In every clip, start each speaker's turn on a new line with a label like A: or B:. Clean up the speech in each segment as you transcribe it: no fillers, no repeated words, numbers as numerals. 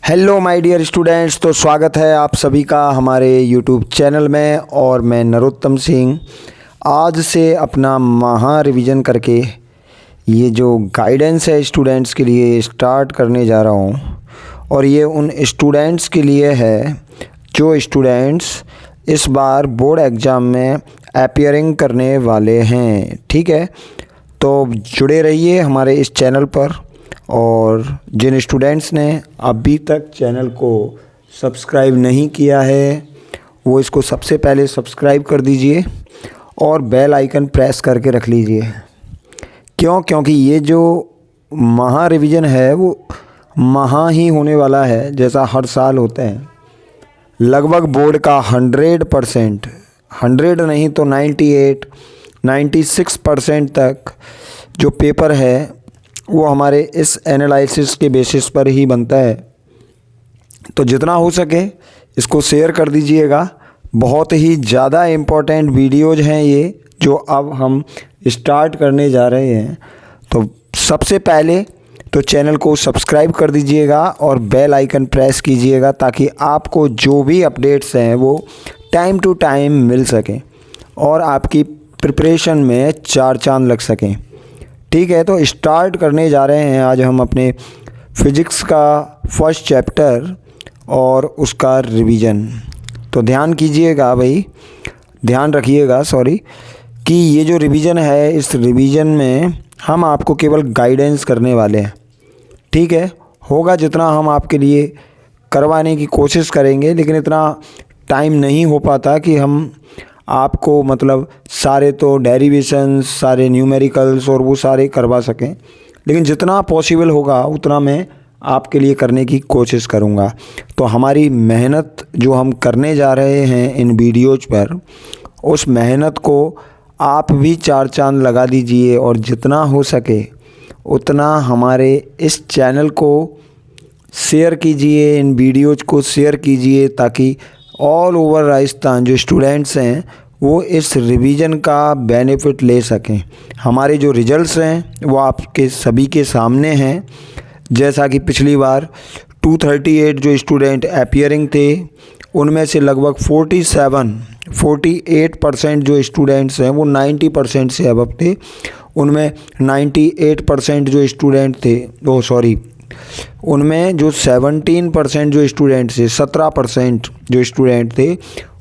A: Hello my dear students. तो स्वागत है आप सभी का हमारे यूट्यूब चैनल में और मैं नरोत्तम सिंह आज से अपना महा रिवीजन करके ये जो गाइडेंस है स्टूडेंट्स के लिए स्टार्ट करने जा रहा हूँ। और ये उन स्टूडेंट्स के लिए है जो स्टूडेंट्स इस बार बोर्ड एग्ज़ाम में अपीयरिंग करने वाले हैं। ठीक है, तो जुड़े रहिए हमारे इस चैनल पर। और जिन स्टूडेंट्स ने अभी तक चैनल को सब्सक्राइब नहीं किया है वो इसको सबसे पहले सब्सक्राइब कर दीजिए और बेल आइकन प्रेस करके रख लीजिए। क्योंकि ये जो महा रिवीजन है वो महा ही होने वाला है, जैसा हर साल होते हैं। लगभग बोर्ड का 100%, 100 नहीं तो 98, 96% तक जो पेपर है वो हमारे इस एनालिसिस के बेसिस पर ही बनता है। तो जितना हो सके इसको शेयर कर दीजिएगा। बहुत ही ज़्यादा इम्पोर्टेंट वीडियोज़ हैं ये जो अब हम स्टार्ट करने जा रहे हैं। तो सबसे पहले तो चैनल को सब्सक्राइब कर दीजिएगा और बेल आइकन प्रेस कीजिएगा ताकि आपको जो भी अपडेट्स हैं वो टाइम टू टाइम मिल सकें और आपकी प्रिपरेशन में चार चांद लग सकें। ठीक है, तो स्टार्ट करने जा रहे हैं आज हम अपने फिज़िक्स का फर्स्ट चैप्टर और उसका रिवीजन। तो ध्यान कीजिएगा भाई, ध्यान रखिएगा कि ये जो रिवीजन है इस रिवीजन में हम आपको केवल गाइडेंस करने वाले हैं। ठीक है, होगा जितना हम आपके लिए करवाने की कोशिश करेंगे, लेकिन इतना टाइम नहीं हो पाता कि हम आपको मतलब सारे तो डेरिवेशंस, सारे न्यूमेरिकल्स और वो सारे करवा सकें। लेकिन जितना पॉसिबल होगा उतना मैं आपके लिए करने की कोशिश करूँगा। तो हमारी मेहनत जो हम करने जा रहे हैं इन वीडियोज़ पर, उस मेहनत को आप भी चार चांद लगा दीजिए और जितना हो सके उतना हमारे इस चैनल को शेयर कीजिए, इन वीडियोज़ को शेयर कीजिए ताकि ऑल ओवर राजस्थान जो स्टूडेंट्स हैं वो इस रिवीजन का बेनिफिट ले सकें। हमारे जो रिजल्ट्स हैं वो आपके सभी के सामने हैं। जैसा कि पिछली बार 238 जो स्टूडेंट अपीयरिंग थे उनमें से लगभग 48% जो स्टूडेंट्स हैं वो 90% से अबव थे। उनमें 98% जो स्टूडेंट थे उनमें जो 17% जो स्टूडेंट थे, 17% जो स्टूडेंट थे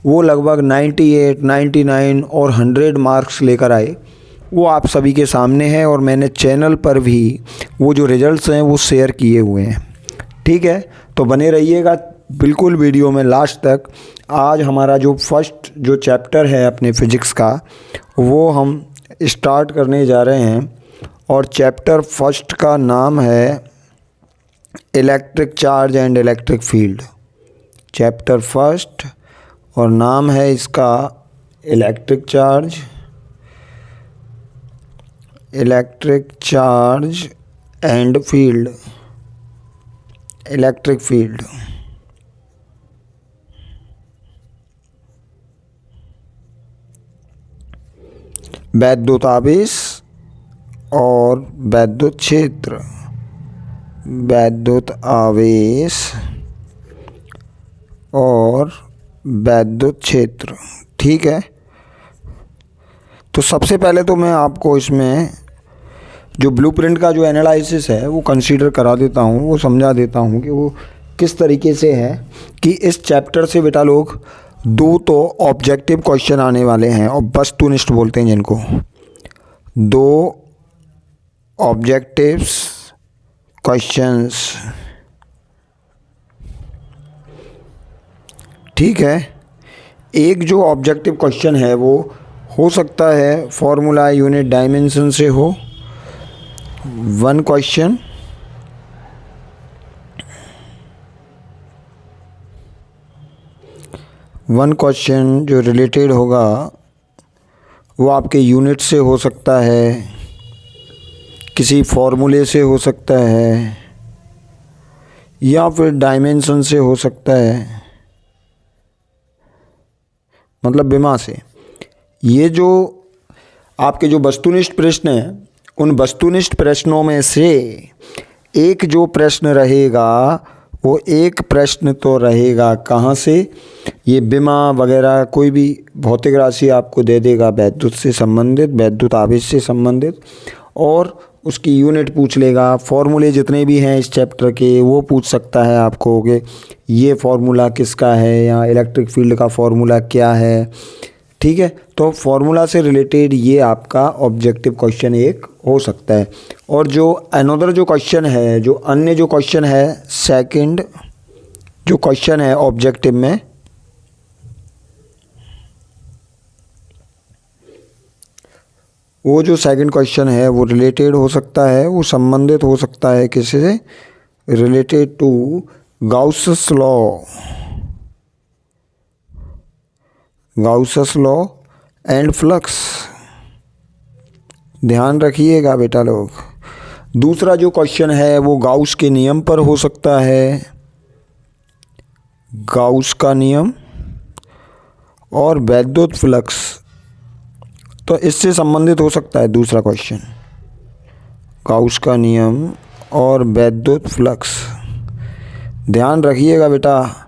A: वो लगभग 98, 99 और 100 मार्क्स लेकर आए। वो आप सभी के सामने है और मैंने चैनल पर भी वो जो रिजल्ट्स हैं वो शेयर किए हुए हैं। ठीक है, तो बने रहिएगा बिल्कुल वीडियो में लास्ट तक। आज हमारा जो फर्स्ट जो चैप्टर है अपने फिज़िक्स का वो हम स्टार्ट करने जा रहे हैं और चैप्टर फर्स्ट का नाम है electric charge and electric field. Chapter first और नाम है इसका electric charge and field, electric field. वैद्युत आवेश और वैद्युत क्षेत्र, वैद्युत आवेश और वैद्युत क्षेत्र। ठीक है, तो सबसे पहले तो मैं आपको इसमें जो ब्लूप्रिंट का जो एनालिसिस है वो कंसीडर करा देता हूँ, वो समझा देता हूँ कि वो किस तरीके से है। कि इस चैप्टर से बेटा लोग दो तो ऑब्जेक्टिव क्वेश्चन आने वाले हैं और वस्तुनिष्ठ बोलते हैं जिनको, दो ऑब्जेक्टिव्स क्वेश्चंस। ठीक है, एक जो ऑब्जेक्टिव क्वेश्चन है वो हो सकता है फॉर्मूला यूनिट डायमेंशन से हो, वन क्वेश्चन जो रिलेटेड होगा वो आपके यूनिट से हो सकता है, किसी फॉर्मूले से हो सकता है या फिर डायमेंशन से हो सकता है, मतलब विमा से। ये जो आपके जो वस्तुनिष्ठ प्रश्न हैं उन वस्तुनिष्ठ प्रश्नों में से एक जो प्रश्न रहेगा वो एक प्रश्न तो रहेगा कहाँ से, ये बिमा वगैरह कोई भी भौतिक राशि आपको दे देगा वैद्युत से संबंधित, वैद्युत आवेश से संबंधित, और उसकी यूनिट पूछ लेगा। फॉर्मूले जितने भी हैं इस चैप्टर के वो पूछ सकता है आपको कि ये फार्मूला किसका है या इलेक्ट्रिक फील्ड का फार्मूला क्या है। ठीक है, तो फार्मूला से रिलेटेड ये आपका ऑब्जेक्टिव क्वेश्चन एक हो सकता है। और जो अनदर जो क्वेश्चन है, जो अन्य जो क्वेश्चन है, सेकंड जो क्वेश्चन है ऑब्जेक्टिव में, वो जो सेकंड क्वेश्चन है वो रिलेटेड हो सकता है, वो संबंधित हो सकता है किससे, related to Gauss's law, Gauss's law and flux. ध्यान रखिएगा बेटा लोग। दूसरा जो क्वेश्चन है वो गाउस के नियम पर हो सकता है, गाउस का नियम और वैद्युत फ्लक्स, तो इससे संबंधित हो सकता है दूसरा क्वेश्चन, गाउस का नियम और वैद्युत फ्लक्स। ध्यान रखिएगा बेटा,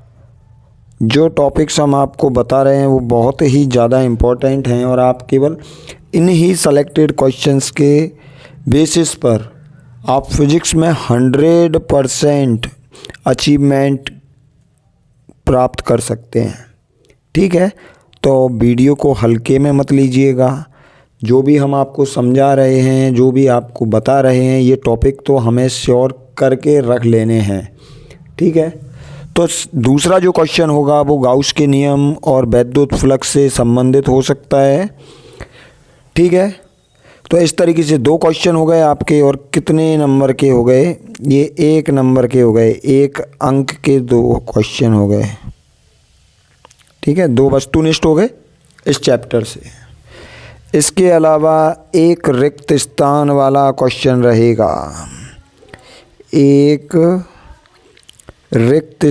A: जो टॉपिक्स हम आपको बता रहे हैं वो बहुत ही ज़्यादा इम्पोर्टेंट हैं और आप केवल इन ही सेलेक्टेड क्वेश्चंस के बेसिस पर आप फिज़िक्स में 100% अचीवमेंट प्राप्त कर सकते हैं। ठीक है, तो वीडियो को हल्के में मत लीजिएगा। जो भी हम आपको समझा रहे हैं, जो भी आपको बता रहे हैं, ये टॉपिक तो हमें श्योर करके रख लेने हैं। ठीक है, तो दूसरा जो क्वेश्चन होगा वो गाउस के नियम और वैद्युत फ्लक्स से संबंधित हो सकता है। ठीक है, तो इस तरीके से दो क्वेश्चन हो गए आपके, और कितने नंबर के हो गए, ये 1 नंबर के हो गए, 1 अंक के 2 क्वेश्चन हो गए। ठीक है, 2 वस्तुनिष्ठ हो गए इस चैप्टर से। इसके अलावा एक रिक्त स्थान वाला क्वेश्चन रहेगा, एक रिक्त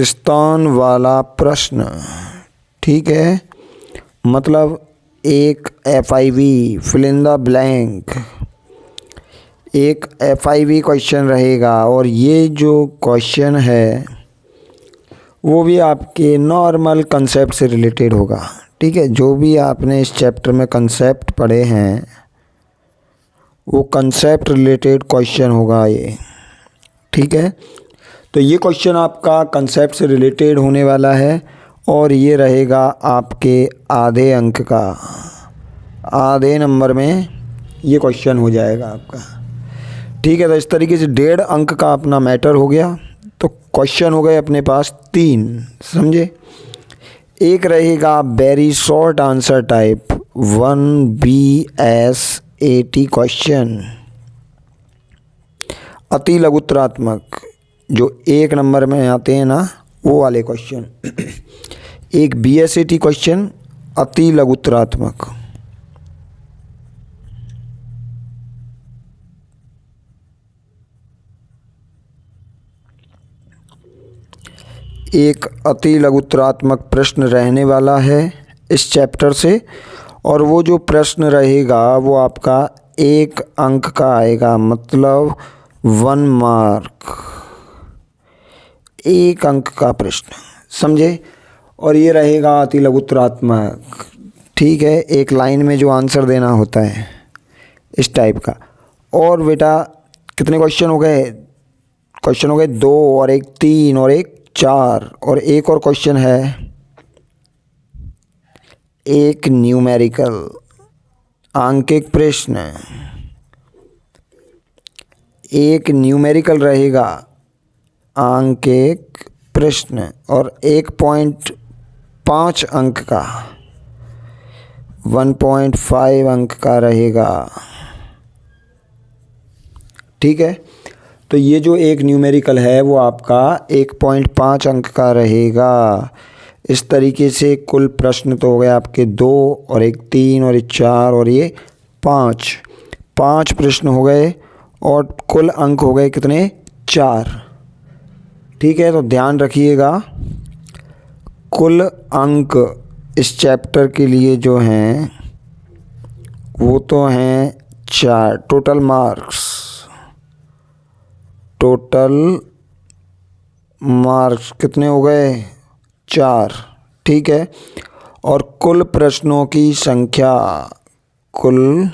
A: स्थान वाला प्रश्न। ठीक है, मतलब एक FIV fill in the blank, एक FIV क्वेश्चन रहेगा। और ये जो क्वेश्चन है वो भी आपके नॉर्मल कंसेप्ट से रिलेटेड होगा। ठीक है, जो भी आपने इस चैप्टर में कंसेप्ट पढ़े हैं वो कंसेप्ट रिलेटेड क्वेश्चन होगा ये। ठीक है, तो ये क्वेश्चन आपका कंसेप्ट से रिलेटेड होने वाला है और ये रहेगा आपके आधे अंक का, आधे नंबर में ये क्वेश्चन हो जाएगा आपका। ठीक है, तो इस तरीके से 1.5 अंक का अपना मैटर हो गया। तो क्वेश्चन हो गए अपने पास 3, समझे। एक रहेगा very short answer type 1BS80 question, अति लघुत्तरात्मक, जो 1 नंबर में आते हैं ना वो वाले क्वेश्चन। एक BS80 क्वेश्चन अति लघुत्तरात्मक। एक अति लघुत्तरात्मक प्रश्न रहने वाला है इस चैप्टर से, और वो जो प्रश्न रहेगा वो आपका 1 अंक का आएगा, मतलब 1 मार्क, 1 अंक का प्रश्न, समझे। और ये रहेगा अति लघुत्तरात्मक। ठीक है, एक लाइन में जो आंसर देना होता है इस टाइप का। और बेटा कितने क्वेश्चन हो गए, क्वेश्चन हो गए 2 और एक 3 और एक 4, और एक और क्वेश्चन है एक न्यूमेरिकल आंकिक प्रश्न, एक न्यूमेरिकल रहेगा आंकिक प्रश्न, और 1.5 अंक का, 1.5 अंक का रहेगा। ठीक है, तो ये जो एक न्यूमेरिकल है वो आपका 1.5 अंक का रहेगा। इस तरीके से कुल प्रश्न तो हो गए आपके 2 और एक 3 और एक 4 और ये 5 प्रश्न हो गए, और कुल अंक हो गए कितने, 4। ठीक है, तो ध्यान रखिएगा, कुल अंक इस चैप्टर के लिए जो हैं वो तो हैं 4। टोटल मार्क्स कितने हो गए? 4। ठीक है। और कुल प्रश्नों की संख्या, कुल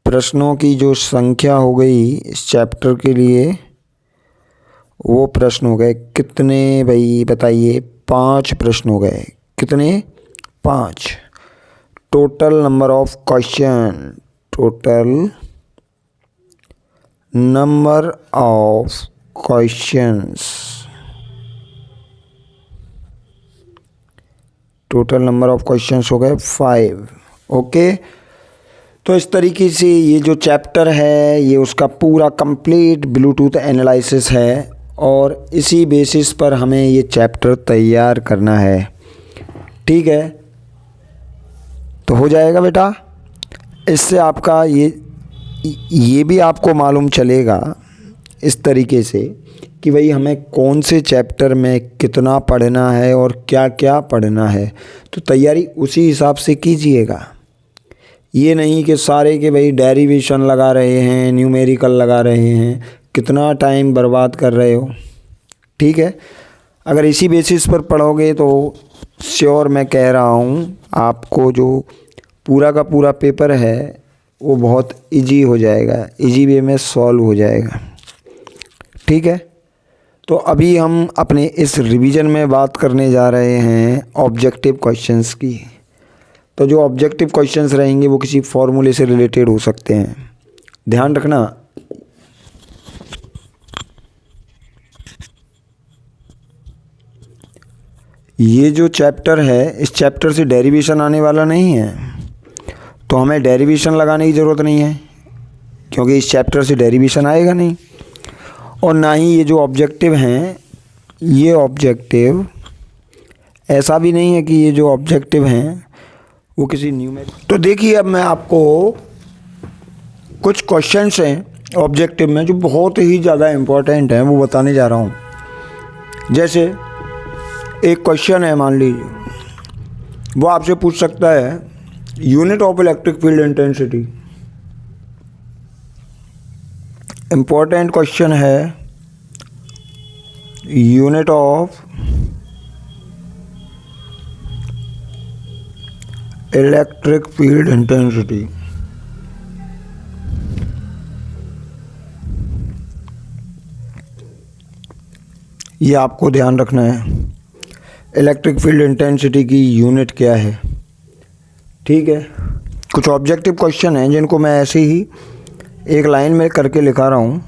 A: प्रश्नों की जो संख्या हो गई इस चैप्टर के लिए, वो प्रश्न हो गए कितने भाई बताइए? 5 प्रश्न हो गए। कितने? 5। Total number of question, total number of questions, total number of questions हो गए 5। ओके। तो इस तरीके से ये जो चैप्टर है ये उसका पूरा कंप्लीट ब्लूटूथ एनालिसिस है और इसी बेसिस पर हमें ये चैप्टर तैयार करना है। ठीक है, तो हो जाएगा बेटा। इससे आपका ये भी आपको मालूम चलेगा इस तरीके से कि भाई हमें कौन से चैप्टर में कितना पढ़ना है और क्या क्या पढ़ना है। तो तैयारी उसी हिसाब से कीजिएगा। ये नहीं कि सारे के भाई डेरिवेशन लगा रहे हैं, न्यूमेरिकल लगा रहे हैं, कितना टाइम बर्बाद कर रहे हो। ठीक है, अगर इसी बेसिस पर पढ़ोगे तो श्योर मैं कह रहा हूँ आपको जो पूरा का पूरा पेपर है वो बहुत इजी हो जाएगा, इजी वे में सॉल्व हो जाएगा। ठीक है, तो अभी हम अपने इस रिवीजन में बात करने जा रहे हैं ऑब्जेक्टिव क्वेश्चंस की। तो जो ऑब्जेक्टिव क्वेश्चंस रहेंगे वो किसी फॉर्मूले से रिलेटेड हो सकते हैं, ध्यान रखना। ये जो चैप्टर है इस चैप्टर से डेरिवेशन आने वाला नहीं है, तो हमें डेरिवेशन लगाने की ज़रूरत नहीं है क्योंकि इस चैप्टर से डेरिवेशन आएगा नहीं। और ना ही ये जो ऑब्जेक्टिव हैं, ये ऑब्जेक्टिव ऐसा भी नहीं है कि ये जो ऑब्जेक्टिव हैं वो किसी न्यूमेरिकल। तो देखिए अब मैं आपको कुछ क्वेश्चंस हैं ऑब्जेक्टिव में जो बहुत ही ज़्यादा इम्पोर्टेंट हैं वो बताने जा रहा हूँ। जैसे एक क्वेश्चन है, मान लीजिए वो आपसे पूछ सकता है unit of electric field intensity. Important question है, unit of electric field intensity. ये आपको ध्यान रखना है, इलेक्ट्रिक फील्ड इंटेंसिटी की यूनिट क्या है। ठीक है, कुछ ऑब्जेक्टिव क्वेश्चन हैं जिनको मैं ऐसे ही एक लाइन में करके लिखा रहा हूँ।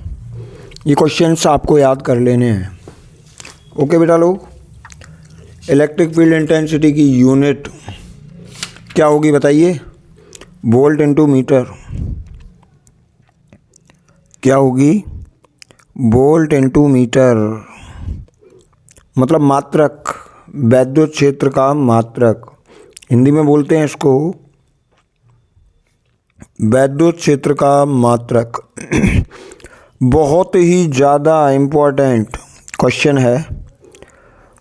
A: ये क्वेश्चंस आपको याद कर लेने हैं। ओके बेटा लोग, इलेक्ट्रिक फील्ड इंटेंसिटी की यूनिट क्या होगी बताइए? Volt into metre. क्या होगी? वोल्ट इनटू मीटर, मतलब मात्रक, वैद्युत क्षेत्र का मात्रक। हिंदी में बोलते हैं इसको वैद्युत क्षेत्र का मात्रक। बहुत ही ज़्यादा इम्पोर्टेंट क्वेश्चन है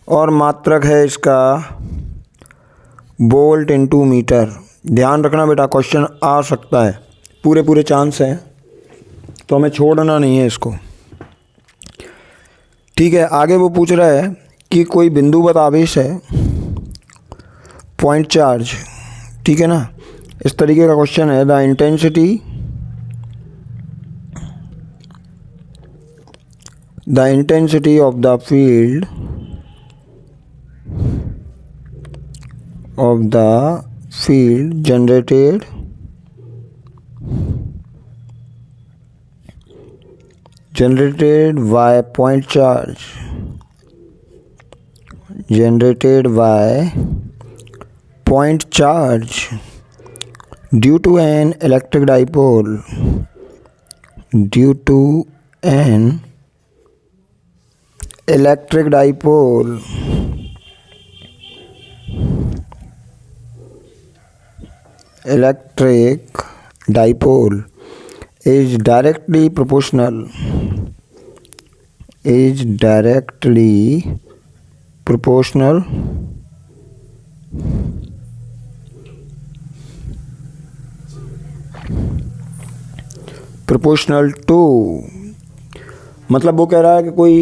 A: और मात्रक है इसका वोल्ट इनटू मीटर। ध्यान रखना बेटा, क्वेश्चन आ सकता है, पूरे चांस हैं, तो हमें छोड़ना नहीं है इसको। ठीक है, आगे वो पूछ रहा है कि कोई बिंदुवत आवेश है, पॉइंट चार्ज। ठीक है ना, इस तरीके का क्वेश्चन है। The intensity of the field generated by point charge, due to an electric dipole, electric dipole is directly proportional proportional to, मतलब वो कह रहा है कि कोई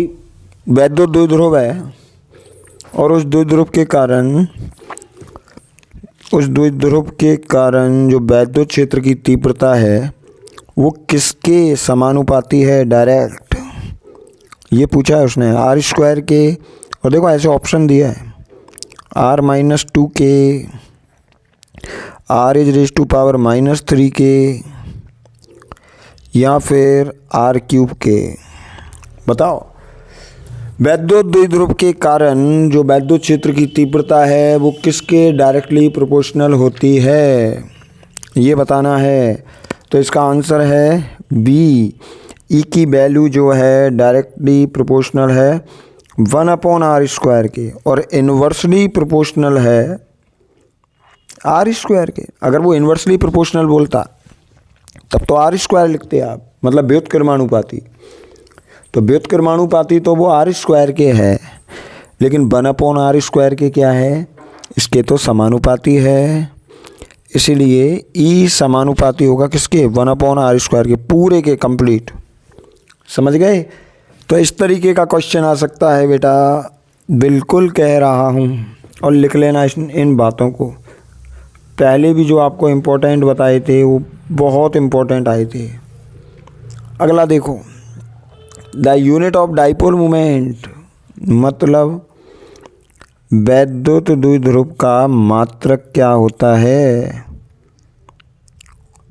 A: वैद्युत द्विध्रुव है और उस द्विध्रुव के कारण जो वैद्युत क्षेत्र की तीव्रता है वो किसके समानुपाती है डायरेक्ट, ये पूछा है उसने, आर स्क्वायर के, और देखो ऐसे ऑप्शन दिया है r-2 के, r⁻³ के, या फिर r³ के। बताओ, वैद्युत द्विध्रुव के कारण जो वैद्युत क्षेत्र की तीव्रता है वो किसके डायरेक्टली प्रोपोर्शनल होती है, ये बताना है। तो इसका आंसर है बी, ई की वैल्यू जो है डायरेक्टली प्रोपोर्शनल है 1/r² के, और इन्वर्सली प्रोपोर्शनल है r² के। अगर वो इन्वर्सली प्रोपोर्शनल बोलता तब तो r² लिखते आप, मतलब व्युत्क्रमानुपाती। तो व्युत्क्रमानुपाती तो वो r² के है, लेकिन 1/r² के क्या है, इसके तो समानुपाती है, इसीलिए ई समानुपाती होगा किसके, 1/r² के, पूरे के, कंप्लीट। समझ गए। तो इस तरीके का क्वेश्चन आ सकता है बेटा, बिल्कुल कह रहा हूँ, और लिख लेना इन बातों को। पहले भी जो आपको इम्पोर्टेंट बताए थे वो बहुत इम्पोर्टेंट आए थे। अगला देखो, the unit of dipole moment, मतलब वैद्युत द्विध्रुव का मात्रक क्या होता है,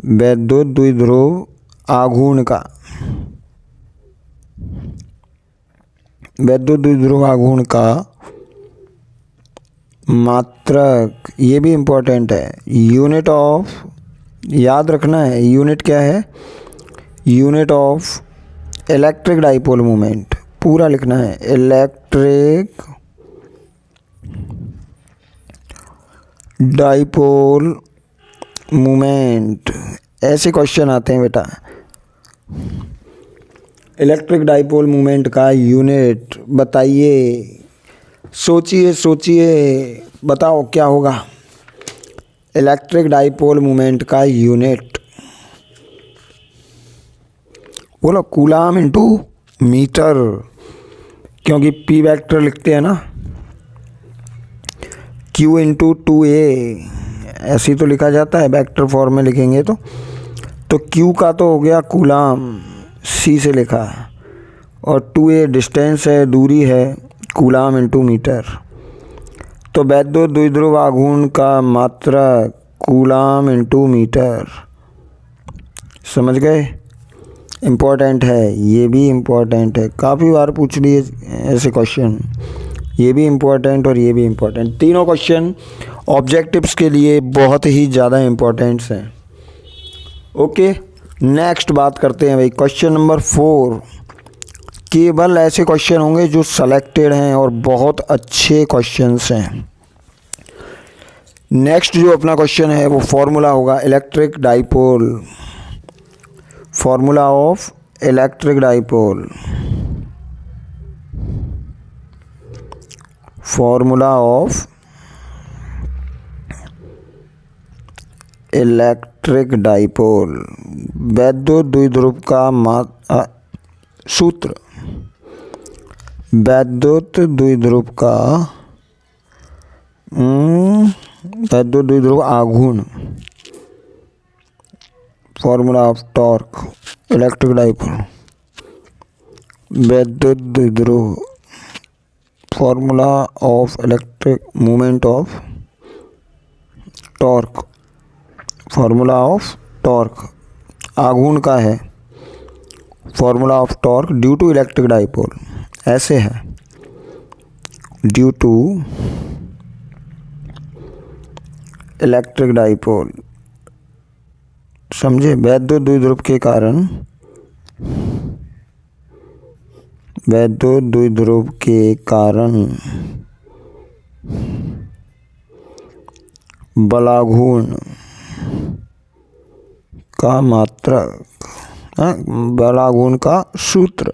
A: वैद्युत द्विध्रुव आघूर्ण का, वैद्युत द्विध्रुव आघूर्ण का मात्रक, ये भी इम्पोर्टेंट है। यूनिट ऑफ, याद रखना है, यूनिट क्या है, unit of electric dipole moment, पूरा लिखना है, इलेक्ट्रिक डाइपोल मोमेंट। ऐसे क्वेश्चन आते हैं बेटा, इलेक्ट्रिक डाइपोल मोमेंट का यूनिट बताइए, सोचिए, बताओ क्या होगा इलेक्ट्रिक डाइपोल मोमेंट का यूनिट। बोलो, कूलाम इंटू मीटर, क्योंकि पी वेक्टर लिखते हैं ना, Q इंटू 2a, ऐसे तो लिखा जाता है, वेक्टर फॉर्म में लिखेंगे तो Q का तो हो गया कूलाम, C से लिखा, और 2a डिस्टेंस है, दूरी है, कूलाम इंटू मीटर। तो वैद्युत द्विध्रुव आघूर्ण का मात्रक कूलाम इंटू मीटर। समझ गए, इम्पोर्टेंट है, ये भी इम्पोर्टेंट है, काफ़ी बार पूछ लिए ऐसे क्वेश्चन, ये भी इम्पोर्टेंट और ये भी इम्पोर्टेंट। तीनों क्वेश्चन ऑब्जेक्टिव्स के लिए बहुत ही ज़्यादा इम्पोर्टेंट्स हैं। ओके, नेक्स्ट बात करते हैं भाई, क्वेश्चन नंबर 4। केवल ऐसे क्वेश्चन होंगे जो सेलेक्टेड हैं और बहुत अच्छे क्वेश्चंस हैं। नेक्स्ट जो अपना क्वेश्चन है वो फॉर्मूला होगा electric dipole, formula of electric dipole, formula of electric dipole, वैद्युत द्विध्रुव का सूत्र, वैद्युत द्विध्रुव का वैद्युत द्विध्रुव आघूर्ण, formula of torque, electric dipole, वैद्युत द्विध्रुव, formula of electric moment of torque, formula of torque आघूर्ण का है, formula of torque due to electric dipole, ऐसे है, ड्यू टू इलेक्ट्रिक डाइपोल। समझे, वैद्युत द्विध्रुव के कारण, वैद्युत द्विध्रुव के कारण बलाघूर्ण का मात्रक, बलाघूर्ण का सूत्र,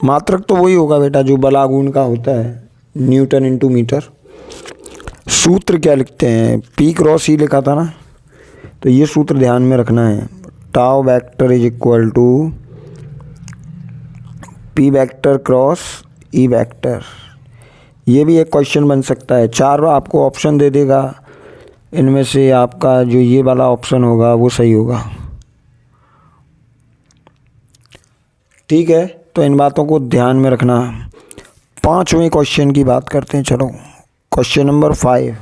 A: मात्रक तो वही होगा बेटा जो बलाघूर्ण का होता है, न्यूटन इंटू मीटर। सूत्र क्या लिखते हैं, P × E लिखा था ना, तो ये सूत्र ध्यान में रखना है, tau vector is equal to P vector cross E vector. ये भी एक क्वेश्चन बन सकता है। 4 आपको ऑप्शन दे देगा, इनमें से आपका जो ये वाला ऑप्शन होगा वो सही होगा। ठीक है, तो इन बातों को ध्यान में रखना। 5वें क्वेश्चन की बात करते हैं। चलो क्वेश्चन नंबर 5।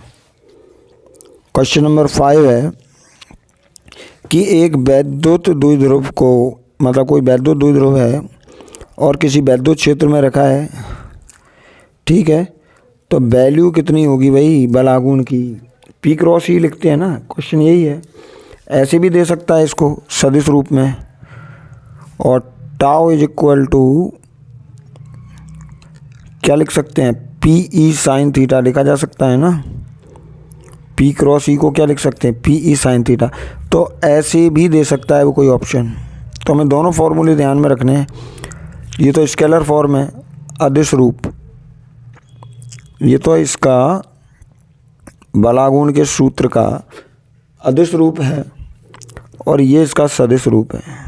A: क्वेश्चन नंबर 5 है कि एक वैद्युत द्विध्रुव को, मतलब कोई वैद्युत द्विध्रुव है और किसी वैद्युत क्षेत्र में रखा है, ठीक है, तो वैल्यू कितनी होगी भाई बल आघूर्ण की? पी क्रॉस ई लिखते हैं ना, क्वेश्चन यही है। ऐसे भी दे सकता है इसको सदिश रूप में, और टाउ इज इक्वल टू क्या लिख सकते हैं, पी ई साइन थीटा लिखा जा सकता है ना। पी क्रॉस ई को क्या लिख सकते हैं, पी ई साइन थीटा। तो ऐसे भी दे सकता है वो कोई ऑप्शन। तो हमें दोनों फॉर्मूले ध्यान में रखने हैं। ये तो स्केलर फॉर्म है, अदिश रूप, ये तो इसका बलागुण के सूत्र का अदिश रूप है और ये इसका सदिश रूप है।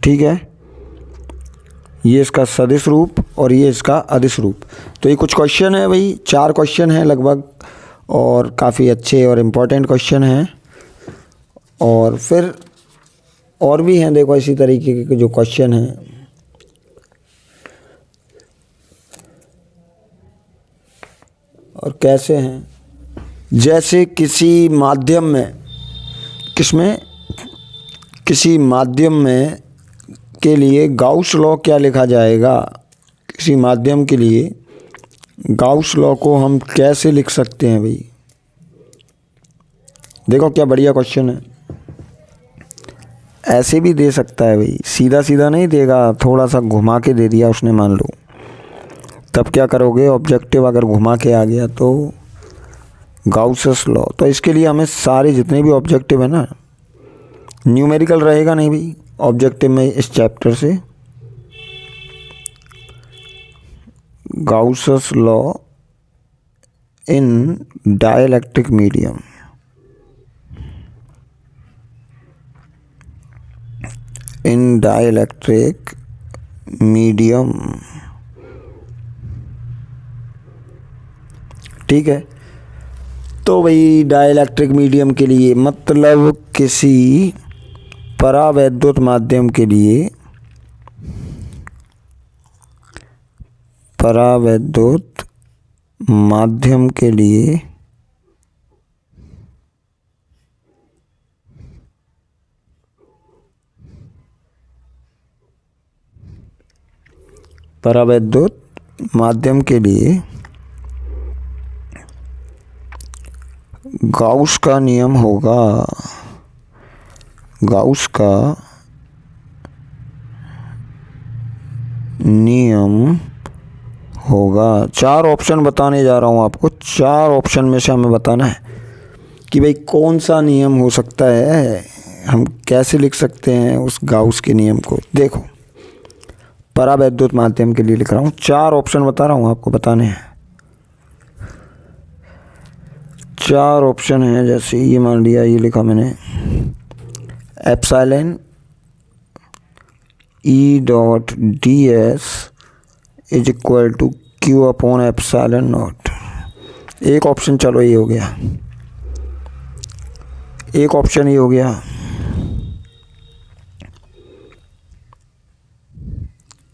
A: ठीक है, ये इसका सदिश रूप और ये इसका अदिश रूप। तो ये कुछ क्वेश्चन है भाई, 4 क्वेश्चन हैं लगभग, और काफ़ी अच्छे और इम्पोर्टेंट क्वेश्चन हैं। और फिर और भी हैं, देखो इसी तरीके के जो क्वेश्चन हैं। और कैसे हैं, जैसे किसी माध्यम में, किसी माध्यम में के लिए गाउस लॉ क्या लिखा जाएगा? किसी माध्यम के लिए गाउस लॉ को हम कैसे लिख सकते हैं भाई? देखो क्या बढ़िया क्वेश्चन है। ऐसे भी दे सकता है भाई, सीधा सीधा नहीं देगा, थोड़ा सा घुमा के दे दिया उसने मान लो, तब क्या करोगे? ऑब्जेक्टिव अगर घुमा के आ गया तो गाउस लॉ। तो इसके लिए हमें सारे जितने भी ऑब्जेक्टिव है ना, न्यूमेरिकल रहेगा नहीं भाई ऑब्जेक्टिव में इस चैप्टर से। Gauss law in dielectric medium, in dielectric medium. ठीक है, तो भाई डाइलेक्ट्रिक मीडियम के लिए मतलब किसी परावैद्युत माध्यम के लिए, परावैद्युत माध्यम के लिए गाउस का नियम होगा, गाउस का नियम होगा। 4 ऑप्शन बताने जा रहा हूँ आपको। 4 ऑप्शन में से हमें बताना है कि भाई कौन सा नियम हो सकता है, हम कैसे लिख सकते हैं उस गाउस के नियम को। देखो परावैद्युत माध्यम के लिए लिख रहा हूँ, 4 ऑप्शन बता रहा हूँ आपको, बताने हैं। 4 ऑप्शन हैं, जैसे ये मान लिया, ये लिखा मैंने, epsilon E dot D S is equal to Q upon epsilon naught. एक ऑप्शन, चलो ये हो गया, एक ऑप्शन ये हो गया।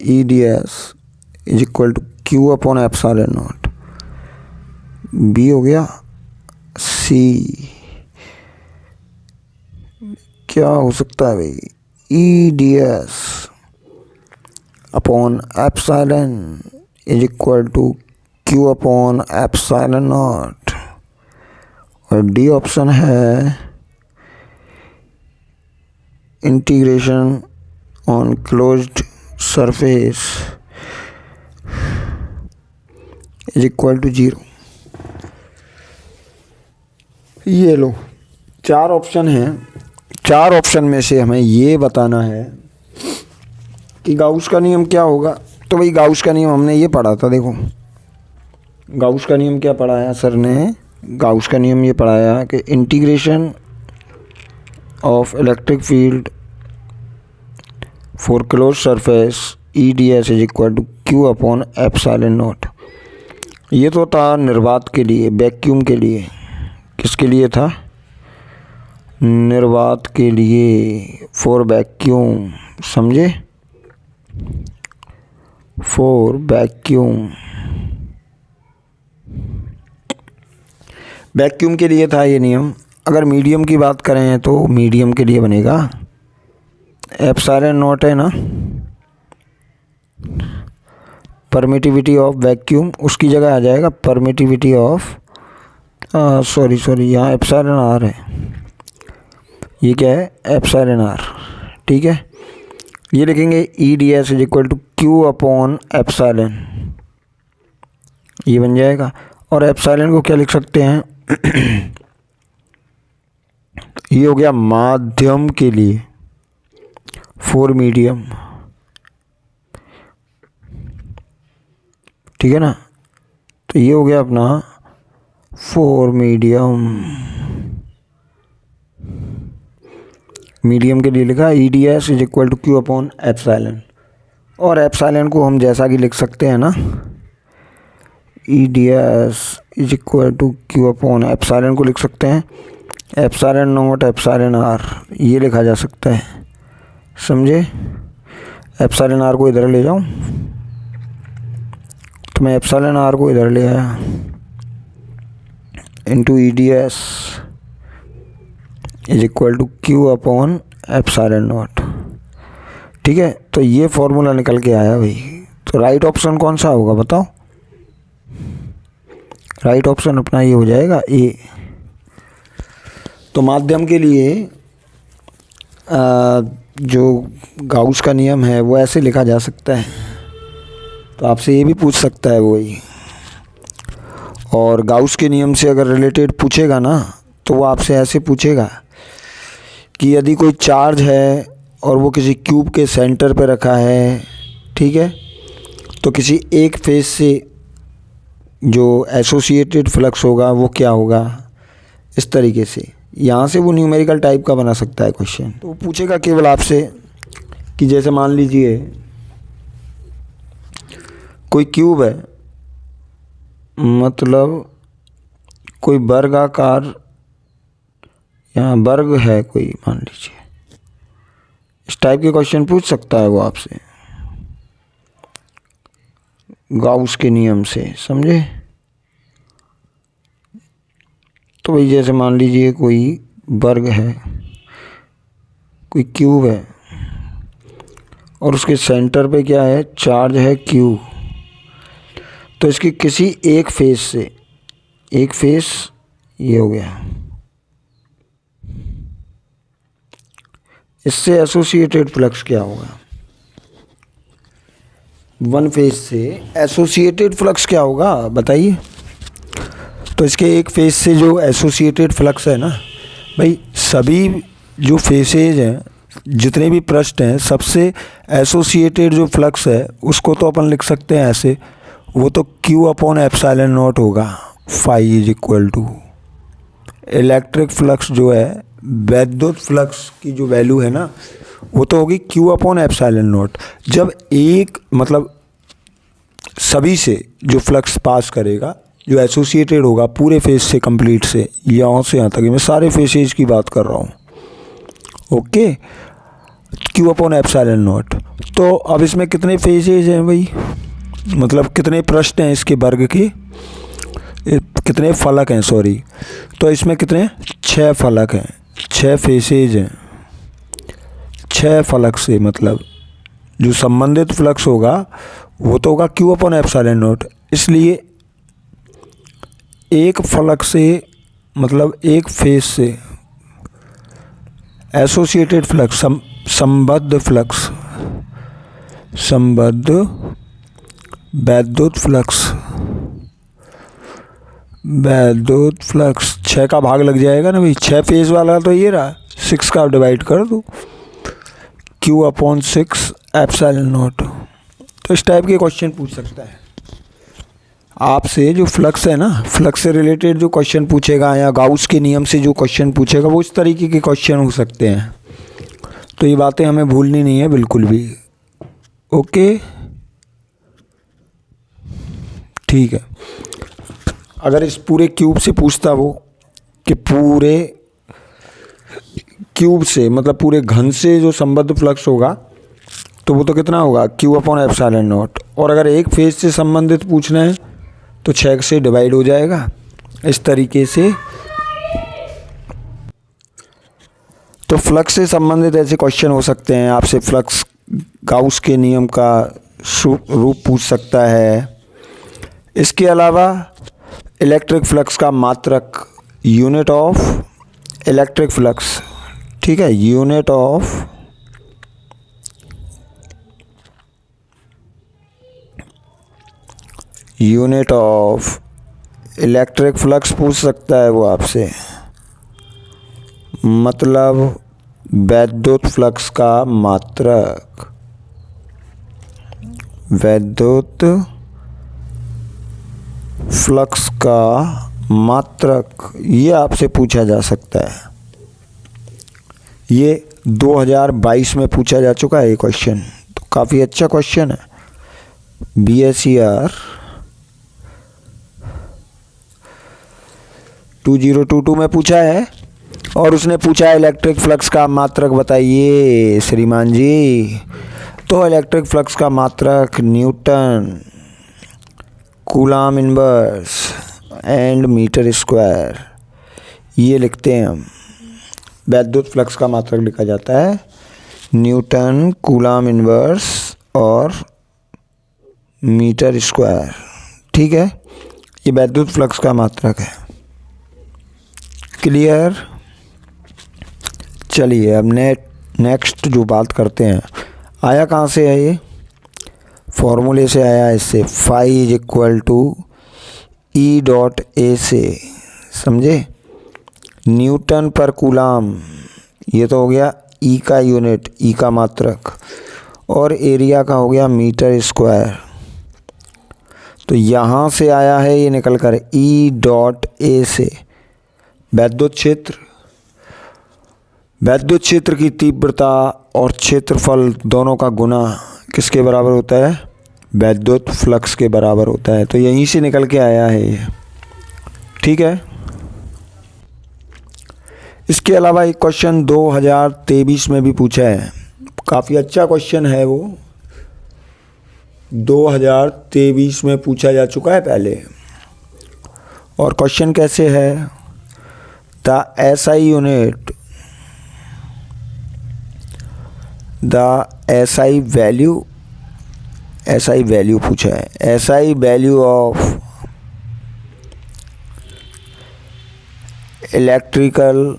A: E D S is equal to Q upon epsilon naught. B हो गया। सी क्या हो सकता है भाई? E D S upon epsilon is equal to Q upon epsilon naught. और डी ऑप्शन है integration on closed surface is equal to 0। ये लो 4 ऑप्शन हैं। 4 ऑप्शन में से हमें ये बताना है कि गाउस का नियम क्या होगा। तो भाई गाउस का नियम हमने ये पढ़ा था, देखो गाउस का नियम क्या पढ़ाया सर ने, गाउस का नियम ये पढ़ाया कि integration of electric field for close surface E D S is equal to Q upon epsilon naught. ये तो था निर्वात के लिए, वैक्यूम के लिए। किसके लिए था? निर्वात के लिए, फॉर वैक्यूम, समझे? फॉर वैक्यूम, वैक्यूम के लिए था ये नियम। अगर मीडियम की बात करें तो मीडियम के लिए बनेगा एप्सिलॉन नॉट है ना, परमिटिविटी ऑफ वैक्यूम, उसकी जगह आ जाएगा परमिटिविटी ऑफ सॉरी यहाँ एप्सिलॉन आर है, ये क्या है? Epsilon R. ठीक है, ये लिखेंगे E D S is equal to Q upon epsilon, ये बन जाएगा। और एप्सिलॉन को क्या लिख सकते हैं? ये हो गया माध्यम के लिए, फॉर मीडियम, ठीक है ना। तो ये हो गया अपना फॉर मीडियम, मीडियम के लिए लिखा E D S is equal to Q upon epsilon. और एप्सिलॉन को हम जैसा कि लिख सकते हैं ना, E D S is equal to Q upon epsilon को लिख सकते हैं एप्सिलॉन नॉट एप्सिलॉन आर, ये लिखा जा सकता है, समझे? एप्सिलॉन आर को इधर ले जाऊं तो मैं एप्सिलॉन आर को इधर ले आया into E D S is equal to Q upon epsilon naught. ठीक है, तो ये फॉर्मूला निकल के आया भाई। तो राइट ऑप्शन कौन सा होगा बताओ? राइट ऑप्शन अपना ये हो जाएगा ए। तो माध्यम के लिए जो गाउस का नियम है वो ऐसे लिखा जा सकता है। तो आपसे ये भी पूछ सकता है वही। और गाउस के नियम से अगर रिलेटेड पूछेगा ना तो वो आपसे ऐसे पूछेगा कि यदि कोई चार्ज है और वो किसी क्यूब के सेंटर पे रखा है, ठीक है, तो किसी एक फेस से जो एसोसिएटेड फ्लक्स होगा वो क्या होगा, इस तरीके से। यहाँ से वो न्यूमेरिकल टाइप का बना सकता है क्वेश्चन। तो वो पूछेगा केवल आपसे कि जैसे मान लीजिए कोई क्यूब है, मतलब कोई वर्गाकार, यहाँ वर्ग है कोई, मान लीजिए, इस टाइप के क्वेश्चन पूछ सकता है वो आपसे गाउस के नियम से, समझे? तो भाई जैसे मान लीजिए कोई वर्ग है, कोई क्यूब है और उसके सेंटर पे क्या है? चार्ज है क्यू। तो इसकी किसी एक फेस से, एक फेस ये हो गया, इससे एसोसिएटेड फ्लक्स क्या होगा? वन फेस से एसोसिएटेड फ्लक्स क्या होगा बताइए? तो इसके एक फेस से जो एसोसिएटेड फ्लक्स है ना भाई, सभी जो फेसेज हैं, जितने भी पृष्ठ हैं, सबसे एसोसिएटेड जो फ्लक्स है उसको तो अपन लिख सकते हैं ऐसे, वो तो क्यू अपॉन एप्सिलॉन नॉट होगा। Phi is equal to electric flux जो है, वैद्युत फ्लक्स की जो वैल्यू है ना, वो तो होगी क्यू अपॉन एप्सिलॉन नॉट। जब एक मतलब सभी से जो फ्लक्स पास करेगा, जो एसोसिएटेड होगा पूरे फेस से, कंप्लीट से, यहाँ से यहाँ तक, मैं सारे फेसेज की बात कर रहा हूँ, okay, Q upon epsilon not. तो अब इसमें कितने फेसेज हैं भाई, मतलब कितने पृष्ठ हैं इसके वर्ग के, कितने फलक हैं, सॉरी। तो इसमें कितने? 6 फलक हैं, 6 फेसेज हैं। 6 फलक से मतलब जो संबंधित फ्लक्स होगा वो तो होगा क्यू अपॉन एप्सिलॉन नॉट। इसलिए एक फलक से, मतलब एक फेस से एसोसिएटेड फ्लक्स, संबद्ध फ्लक्स, संबद्ध वैद्युत फ्लक्स, वैद्युत फ्लक्स 6 का भाग लग जाएगा ना भाई, 6 फेज वाला तो ये रहा, 6 का डिवाइड कर दो, क्यू अपॉन 6 एप्सिलॉन नॉट। तो इस टाइप के क्वेश्चन पूछ सकता है। आपसे जो फ्लक्स है ना, फ्लक्स से रिलेटेड जो क्वेश्चन पूछेगा या गाउस के नियम से जो क्वेश्चन पूछेगा वो इस तरीके के क्वेश्चन हो सकते हैं। तो ये बातें हमें भूलनी नहीं है बिल्कुल भी। ओके, ठीक है। अगर इस पूरे क्यूब से पूछता वो कि पूरे क्यूब से मतलब पूरे घन से जो संबद्ध फ्लक्स होगा तो वो तो कितना होगा, क्यू अपॉन एप्सिलॉन नॉट। और अगर एक फेज से संबंधित पूछना है तो 6 से डिवाइड हो जाएगा। इस तरीके से तो फ्लक्स से संबंधित ऐसे क्वेश्चन हो सकते हैं। आपसे फ्लक्स गाउस के नियम का रूप पूछ सकता है। इसके अलावा इलेक्ट्रिक फ्लक्स का मात्रक, यूनिट ऑफ इलेक्ट्रिक फ्लक्स, ठीक है, यूनिट ऑफ इलेक्ट्रिक फ्लक्स पूछ सकता है वो आपसे। मतलब वैद्युत फ्लक्स का मात्रक, वैद्युत फ्लक्स का मात्रक, ये आपसे पूछा जा सकता है। ये 2022 में पूछा जा चुका है ये क्वेश्चन, तो काफ़ी अच्छा क्वेश्चन है। BSER 2022 में पूछा है और उसने पूछा है इलेक्ट्रिक फ्लक्स का मात्रक बताइए श्रीमान जी। तो इलेक्ट्रिक फ्लक्स का मात्रक newton, coulomb inverse and metre square, ये लिखते हैं हम। वैद्युत फ्लक्स का मात्रक लिखा जाता है न्यूटन, कूलाम इनवर्स और मीटर स्क्वायर, ठीक है। ये वैद्युत फ्लक्स का मात्रक है। क्लियर। चलिए अब नेक्स्ट जो बात करते हैं, आया कहाँ से है ये, फॉर्मूले से आया। इससे phi is equal to E dot A से, समझे, न्यूटन पर कूलाम, ये तो हो गया ई का यूनिट, ई का मात्रक, और एरिया का हो गया मीटर स्क्वायर। तो यहाँ से आया है ये निकल कर ई डॉट ए से वैद्युत क्षेत्र। वैद्युत क्षेत्र की तीव्रता और क्षेत्रफल दोनों का गुना किसके बराबर होता है, वैद्युत फ्लक्स के बराबर होता है। तो यहीं से निकल के आया है ये, ठीक है। इसके अलावा एक क्वेश्चन 2023 में भी पूछा है, काफ़ी अच्छा क्वेश्चन है वो, 2023 में पूछा जा चुका है पहले। और क्वेश्चन कैसे है, the SI unit, the SI value, SI value पूछा है, SI value of electrical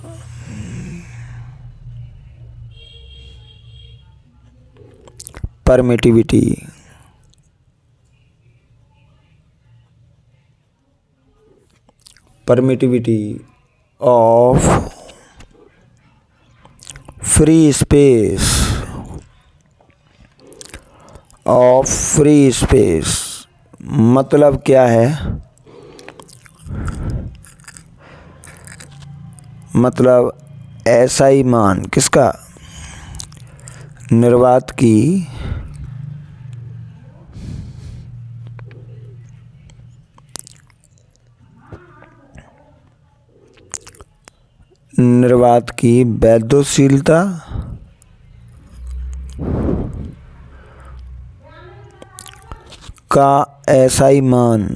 A: permittivity, permittivity of free space, of free space मतलब क्या है, मतलब SI मान किसका, निर्वात की निर्वात की वैद्युतशीलता का SI मान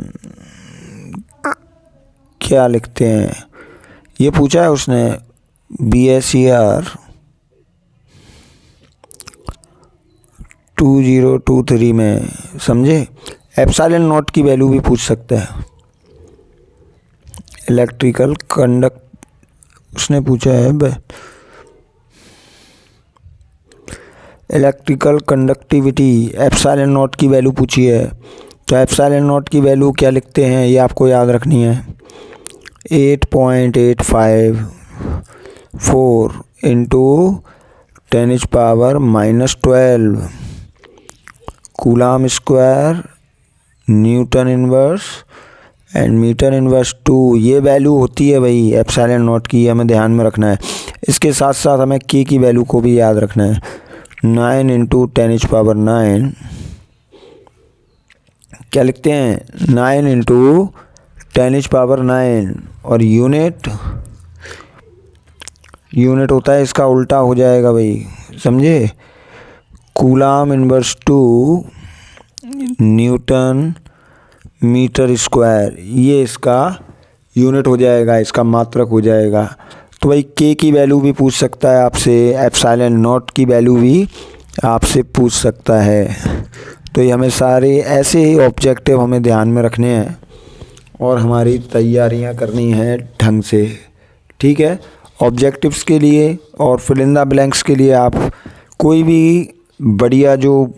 A: क्या लिखते हैं, ये पूछा है उसने BSER 2023 में, समझे। एप्सिलॉन नॉट की वैल्यू भी पूछ सकता है। इलेक्ट्रिकल कंडक्ट उसने पूछा है, इलेक्ट्रिकल कंडक्टिविटी एप्सिलॉन नॉट की वैल्यू पूछी है। तो एप्सिलॉन नॉट की वैल्यू क्या लिखते हैं ये आपको याद रखनी है, 8.854 into 10⁻⁻12 coulomb square newton inverse and metre inverse 2, ये वैल्यू होती है भाई एप्सिलॉन नॉट की, हमें ध्यान में रखना है। इसके साथ साथ हमें के की वैल्यू को भी याद रखना है। 9 इंटू 10⁹ क्या लिखते हैं, 9 इंटू 10⁹, और यूनिट होता है इसका उल्टा हो जाएगा भाई, समझे, coulomb inverse 2 newton metre square, ये इसका यूनिट हो जाएगा, इसका मात्रक हो जाएगा। तो भाई के की वैल्यू भी पूछ सकता है आपसे, एप्सिलॉन नॉट की वैल्यू भी आपसे पूछ सकता है। तो ये हमें सारे ऐसे ही ऑब्जेक्टिव हमें ध्यान में रखने हैं और हमारी तैयारियां करनी है ढंग से, ठीक है। ऑब्जेक्टिव्स के लिए और फिल इन द ब्लैंक्स के लिए आप कोई भी बढ़िया जो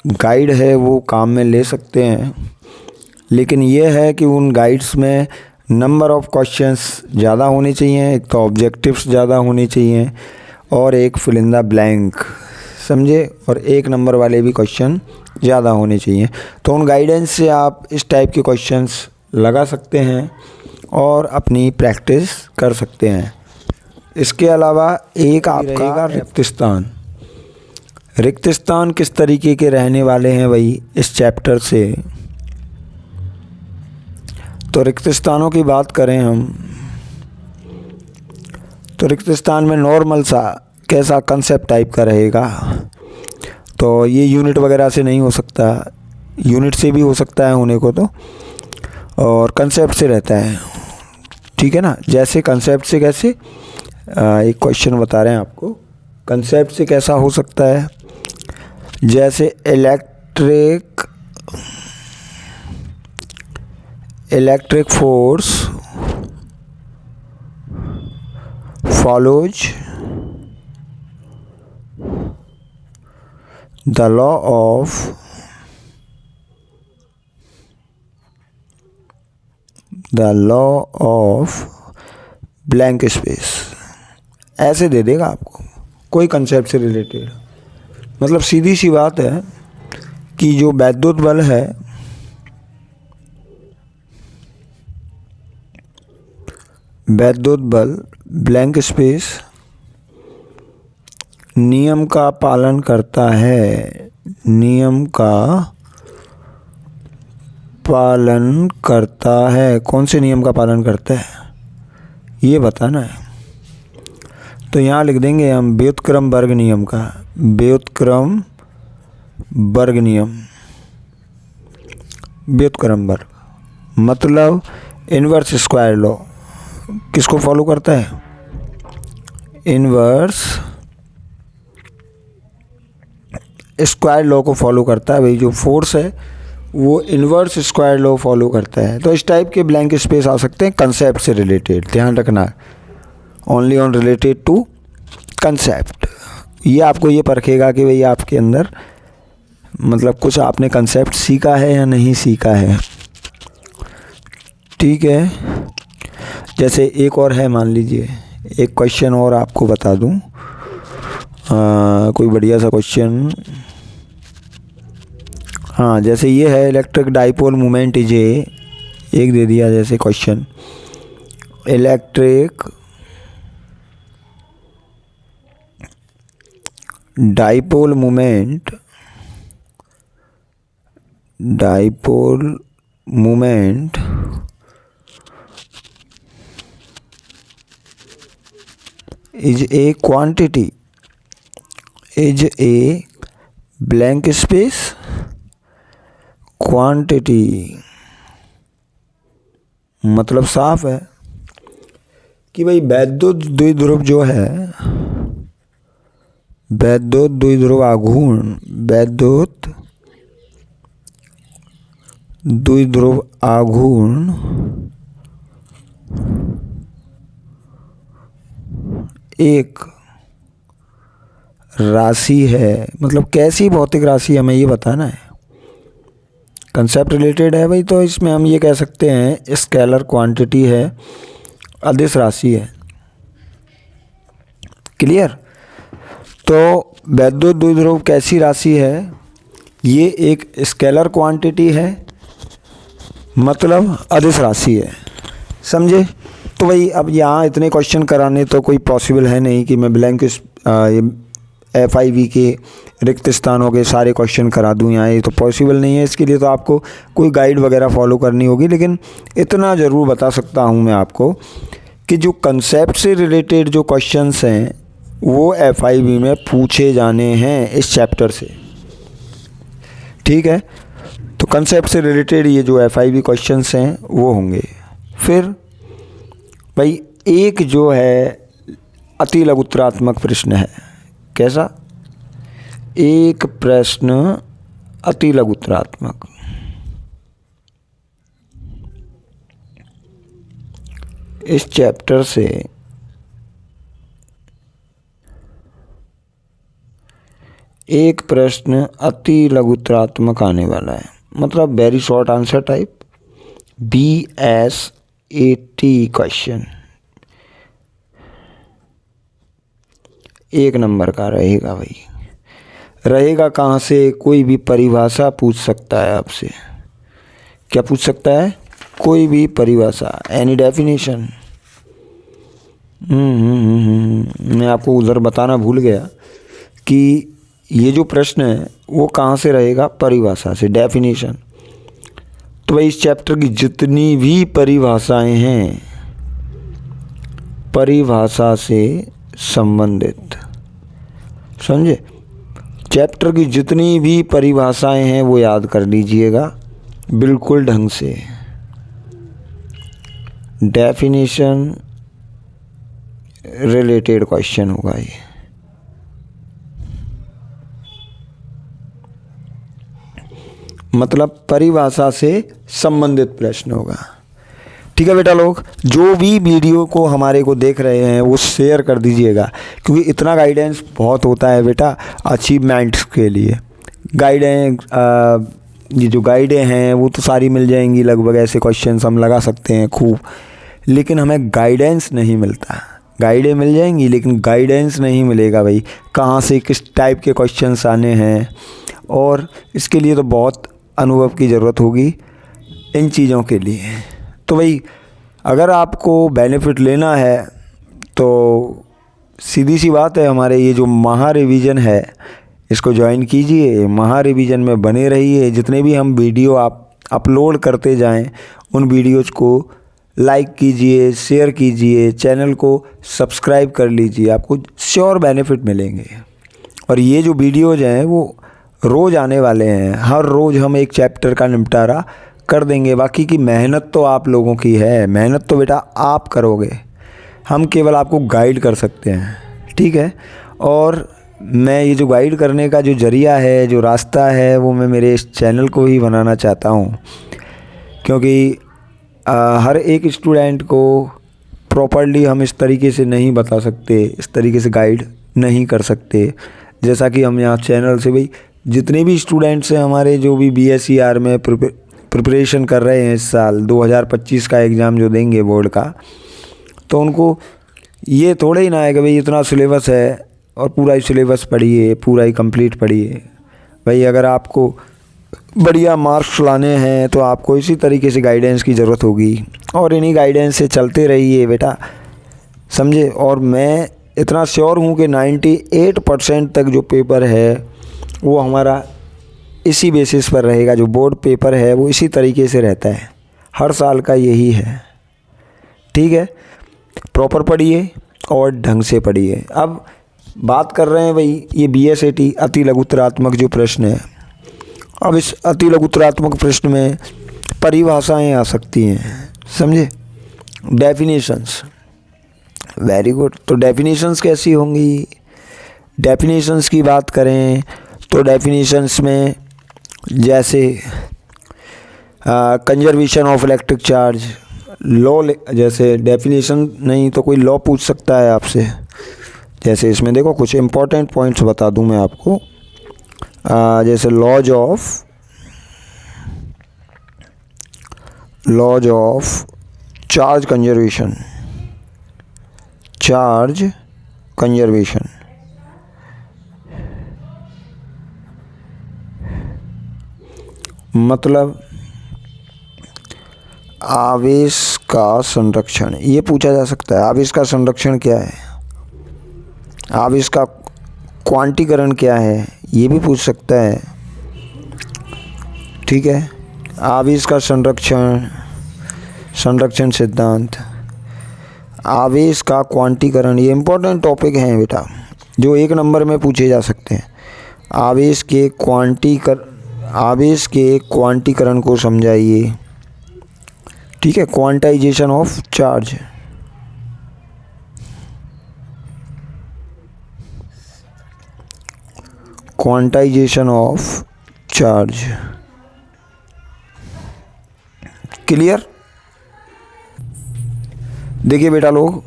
A: गाइड है वो काम में ले सकते हैं, लेकिन ये है कि उन गाइड्स में नंबर ऑफ़ क्वेश्चंस ज़्यादा होने चाहिए, एक तो ऑब्जेक्टिव्स ज़्यादा होने चाहिए और एक फिल इन द ब्लैंक, समझे, और एक नंबर वाले भी क्वेश्चन ज़्यादा होने चाहिए। तो उन गाइडेंस से आप इस टाइप के क्वेश्चंस लगा सकते हैं और अपनी प्रैक्टिस कर सकते हैं। इसके अलावा एक आपका रिक्त स्थान किस तरीके के रहने वाले हैं भाई इस चैप्टर से। तो रिक्त स्थानों की बात करें हम, तो रिक्त स्थान में नॉर्मल सा कैसा कंसेप्ट टाइप का रहेगा। तो ये यूनिट वगैरह से नहीं हो सकता, यूनिट से भी हो सकता है होने को तो, और कंसेप्ट से रहता है, ठीक है ना। जैसे कंसेप्ट से कैसे, एक क्वेश्चन बता रहे हैं आपको, कंसेप्ट से कैसा हो सकता है, जैसे electric force follows the law of blank space, ऐसे दे देगा आपको कोई कंसेप्ट से रिलेटेड। मतलब सीधी सी बात है कि जो वैद्युत बल है, वैद्युत बल ब्लैंक स्पेस नियम का पालन करता है, नियम का पालन करता है। कौन से नियम का पालन करता है ये बताना है। तो यहाँ लिख देंगे हम व्युत्क्रम वर्ग नियम का, व्युत्क्रम वर्ग नियम, व्युत्क्रम वर्ग मतलब इन्वर्स स्क्वायर लॉ किसको फॉलो करता है, इन्वर्स स्क्वायर लॉ को फॉलो करता है। भाई जो फोर्स है वो इन्वर्स स्क्वायर लॉ फॉलो करता है। तो इस टाइप के ब्लैंक स्पेस आ सकते हैं कंसेप्ट से रिलेटेड, ध्यान रखना, only on related to concept. ये आपको ये परखेगा कि भाई आपके अंदर मतलब कुछ आपने कंसेप्ट सीखा है या नहीं सीखा है, ठीक है। जैसे एक और है, मान लीजिए एक क्वेश्चन और आपको बता दूं, कोई बढ़िया सा क्वेश्चन, हाँ जैसे ये है इलेक्ट्रिक डाइपोल मोमेंट इज एक दे दिया जैसे question, electric dipole moment is a quantity, is a blank space quantity। मतलब साफ है कि भाई वैद्युत द्विध्रुव जो है, वैद्युत द्विध्रुव आघूर्ण, वैद्युत द्विध्रुव आघूर्ण एक राशि है। मतलब कैसी भौतिक राशि हमें ये बताना है, कंसेप्ट रिलेटेड है भाई। तो इसमें हम ये कह सकते हैं स्केलर क्वांटिटी है, अदिश राशि है, क्लियर। तो वैद्युत द्विध्रुव कैसी राशि है, ये एक स्केलर क्वांटिटी है मतलब अदिश राशि है, समझे। तो भाई अब यहाँ इतने क्वेश्चन कराने तो कोई पॉसिबल है नहीं कि मैं ब्लैंक FIV के रिक्त स्थानों के सारे क्वेश्चन करा दूँ यहाँ, ये तो पॉसिबल नहीं है। इसके लिए तो आपको कोई गाइड वगैरह फॉलो करनी होगी। लेकिन इतना ज़रूर बता सकता हूँ मैं आपको कि जो कंसेप्ट से रिलेटेड जो क्वेश्चंस हैं वो FIV में पूछे जाने हैं इस चैप्टर से, ठीक है। तो कंसेप्ट से रिलेटेड ये जो FIV क्वेश्चंस हैं वो होंगे। फिर भाई एक जो है अति लघुत्तरात्मक प्रश्न है। कैसा? एक प्रश्न अति लघुत्तरात्मक। इस चैप्टर से एक प्रश्न अति लघुत्तरात्मक आने वाला है, मतलब very short answer type, BS80 question 1 number का रहेगा भाई। रहेगा कहाँ से? कोई भी परिभाषा पूछ सकता है आपसे। क्या पूछ सकता है? कोई भी परिभाषा, एनी डेफिनेशन। मैं आपको उधर बताना भूल गया कि ये जो प्रश्न है वो कहाँ से रहेगा? परिभाषा से, डेफिनेशन। तो भाई इस चैप्टर की जितनी भी परिभाषाएं हैं परिभाषा से संबंधित, समझे। चैप्टर की जितनी भी परिभाषाएं हैं वो याद कर लीजिएगा बिल्कुल ढंग से। डेफिनेशन रिलेटेड क्वेश्चन होगा ये। मतलब परिभाषा से संबंधित प्रश्न होगा, ठीक है बेटा लोग। जो भी वीडियो को हमारे को देख रहे हैं वो शेयर कर दीजिएगा, क्योंकि इतना गाइडेंस बहुत होता है बेटा अचीवमेंट्स के लिए। ये जो गाइडें हैं वो तो सारी मिल जाएंगी लगभग, ऐसे क्वेश्चंस हम लगा सकते हैं खूब, लेकिन हमें गाइडेंस नहीं मिलता। गाइडें मिल जाएंगी लेकिन गाइडेंस नहीं मिलेगा भाई, कहाँ से किस टाइप के क्वेश्चंस आने हैं। और इसके लिए तो बहुत अनुभव की ज़रूरत होगी इन चीज़ों के लिए। तो भाई अगर आपको बेनिफिट लेना है तो सीधी सी बात है, हमारे ये जो महा रिवीजन है इसको ज्वाइन कीजिए, महा रिवीजन में बने रहिए। जितने भी हम वीडियो आप अपलोड करते जाएं उन वीडियोज़ को लाइक कीजिए, शेयर कीजिए, चैनल को सब्सक्राइब कर लीजिए, आपको श्योर बेनिफिट मिलेंगे। और ये जो वीडियोज़ हैं वो रोज़ आने वाले हैं, हर रोज़ हम एक चैप्टर का निपटारा कर देंगे। बाकी की मेहनत तो आप लोगों की है, मेहनत तो बेटा आप करोगे, हम केवल आपको गाइड कर सकते हैं, ठीक है। और मैं ये जो गाइड करने का जो ज़रिया है, जो रास्ता है, वो मैं मेरे इस चैनल को ही बनाना चाहता हूँ, क्योंकि हर एक स्टूडेंट को प्रॉपर्ली हम इस तरीके से नहीं बता सकते, इस तरीके से गाइड नहीं कर सकते जैसा कि हम यहाँ चैनल से। भाई जितने भी स्टूडेंट्स हैं हमारे, जो भी BSER में प्रिपरेशन कर रहे हैं इस साल 2025 का एग्ज़ाम जो देंगे बोर्ड का, तो उनको ये थोड़ा ही ना है कि भाई इतना सिलेबस है और पूरा ही सिलेबस पढ़िए, पूरा ही कंप्लीट पढ़िए। भाई अगर आपको बढ़िया मार्क्स लाने हैं तो आपको इसी तरीके से गाइडेंस की ज़रूरत होगी, और इन्हीं गाइडेंस से चलते रहिए बेटा, समझे। और मैं इतना श्योर हूँ कि 98% तक जो पेपर है वो हमारा इसी बेसिस पर रहेगा। जो बोर्ड पेपर है वो इसी तरीके से रहता है, हर साल का यही है, ठीक है। प्रॉपर पढ़िए और ढंग से पढ़िए। अब बात कर रहे हैं भाई ये BS80 अति लघुत्तरात्मक जो प्रश्न है। अब इस अति लघुत्तरात्मक प्रश्न में परिभाषाएं आ सकती हैं, समझे। Definitions, very good. तो डेफिनेशंस कैसी होंगी? डेफिनेशंस की बात करें तो डेफिनेशंस में जैसे conservation of electric charge, law, जैसे डेफिनेशन नहीं तो कोई लॉ पूछ सकता है आपसे। जैसे इसमें देखो कुछ इम्पोर्टेंट पॉइंट्स बता दूं मैं आपको, जैसे लॉज ऑफ चार्ज कंजर्वेशन, मतलब आवेश का संरक्षण, ये पूछा जा सकता है। आवेश का संरक्षण क्या है, आवेश का क्वांटीकरण क्या है, ये भी पूछ सकता है। ठीक है, आवेश का संरक्षण सिद्धांत, आवेश का क्वांटीकरण, ये इम्पोर्टेंट टॉपिक हैं बेटा, जो 1 नंबर में पूछे जा सकते हैं। आवेश के क्वांटीकरण को समझाइए। ठीक है, quantization of charge, quantization of charge, clear. देखिए बेटा लोग,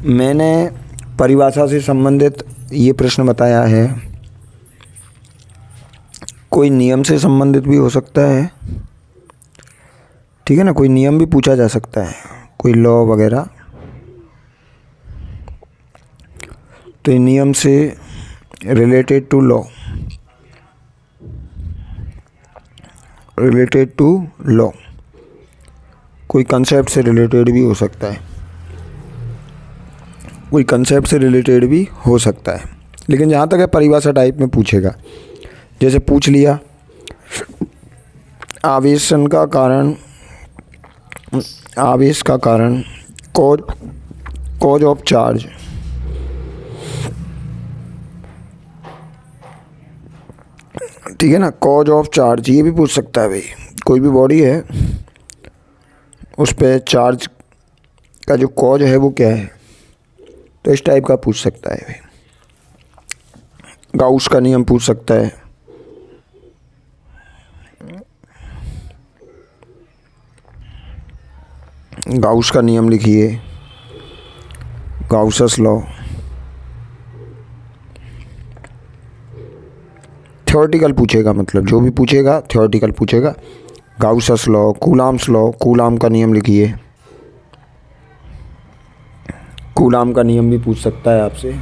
A: मैंने परिभाषा से संबंधित ये प्रश्न बताया है, कोई नियम से संबंधित भी हो सकता है। ठीक है ना, कोई नियम भी पूछा जा सकता है, कोई लॉ वगैरह। तो नियम से रिलेटेड टू लॉ, कोई कंसेप्ट से रिलेटेड भी हो सकता है, लेकिन जहाँ तक है परिभाषा टाइप में पूछेगा। जैसे पूछ लिया आवेश का कारण कॉज ऑफ चार्ज, ठीक है ना, कॉज ऑफ चार्ज, ये भी पूछ सकता है भाई। कोई भी बॉडी है, उस पे चार्ज का जो कॉज है वो क्या है, तो इस टाइप का पूछ सकता है भाई। गाउस का नियम पूछ सकता है। गाउस का नियम लिखिए, गाउसस लॉ। थ्योरेटिकल पूछेगा, मतलब जो भी पूछेगा थ्योरेटिकल पूछेगा। गाउसस लॉ, कूलाम्स लॉ, कूलाम का नियम लिखिए। कूलाम का नियम भी पूछ सकता है आपसे।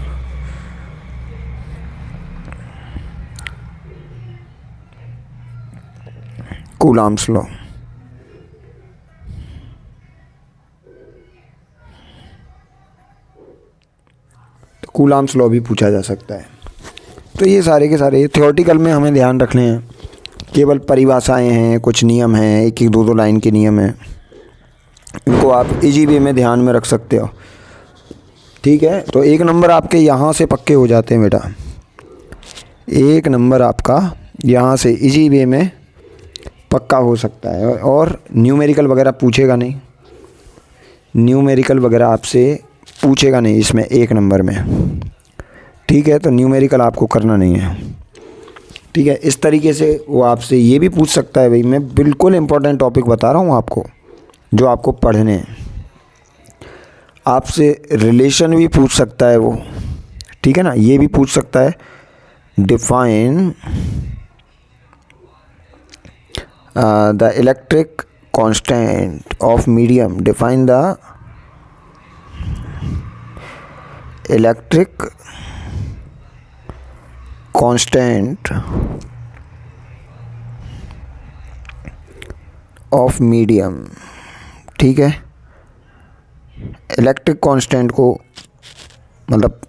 A: कूलाम्स लॉ, तो कूलाम्स लॉ भी पूछा जा सकता है। तो ये सारे के सारे थ्योरेटिकल में हमें ध्यान रखने हैं। केवल परिभाषाएं हैं, कुछ नियम हैं, 1-1, 2-2 लाइन के नियम हैं, इनको आप इजी वे में ध्यान में रख सकते हो। ठीक है, तो 1 नंबर आपके यहाँ से पक्के हो जाते हैं बेटा। 1 नंबर आपका यहाँ से इजी वे में पक्का हो सकता है। और न्यूमेरिकल वगैरह पूछेगा नहीं, न्यूमेरिकल वगैरह आपसे पूछेगा नहीं इसमें 1 नंबर में। ठीक है, तो न्यूमेरिकल आपको करना नहीं है। ठीक है, इस तरीके से वो आपसे ये भी पूछ सकता है भाई। मैं बिल्कुल इम्पोर्टेंट टॉपिक बता रहा हूँ आपको, जो आपको पढ़ने हैं। आपसे रिलेशन भी पूछ सकता है वो। ठीक है ना, ये भी पूछ सकता है, define the electric constant of medium, define the electric constant of medium. ठीक है, इलेक्ट्रिक कांस्टेंट को, मतलब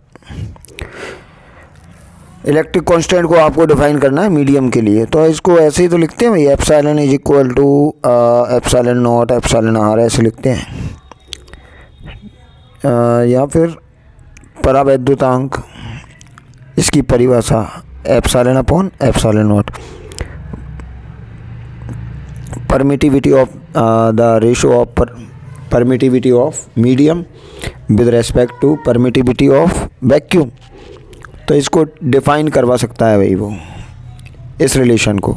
A: इलेक्ट्रिक कांस्टेंट को आपको डिफाइन करना है मीडियम के लिए। तो इसको ऐसे ही तो लिखते हैं भाई, epsilon is equal to epsilon naught epsilon R, ऐसे लिखते हैं। या फिर परावैद्युतांक, इसकी परिभाषा epsilon upon epsilon naught. Permittivity of the ratio of permittivity of medium with respect to permittivity of vacuum. तो इसको डिफाइन करवा सकता है भाई वो, इस रिलेशन को।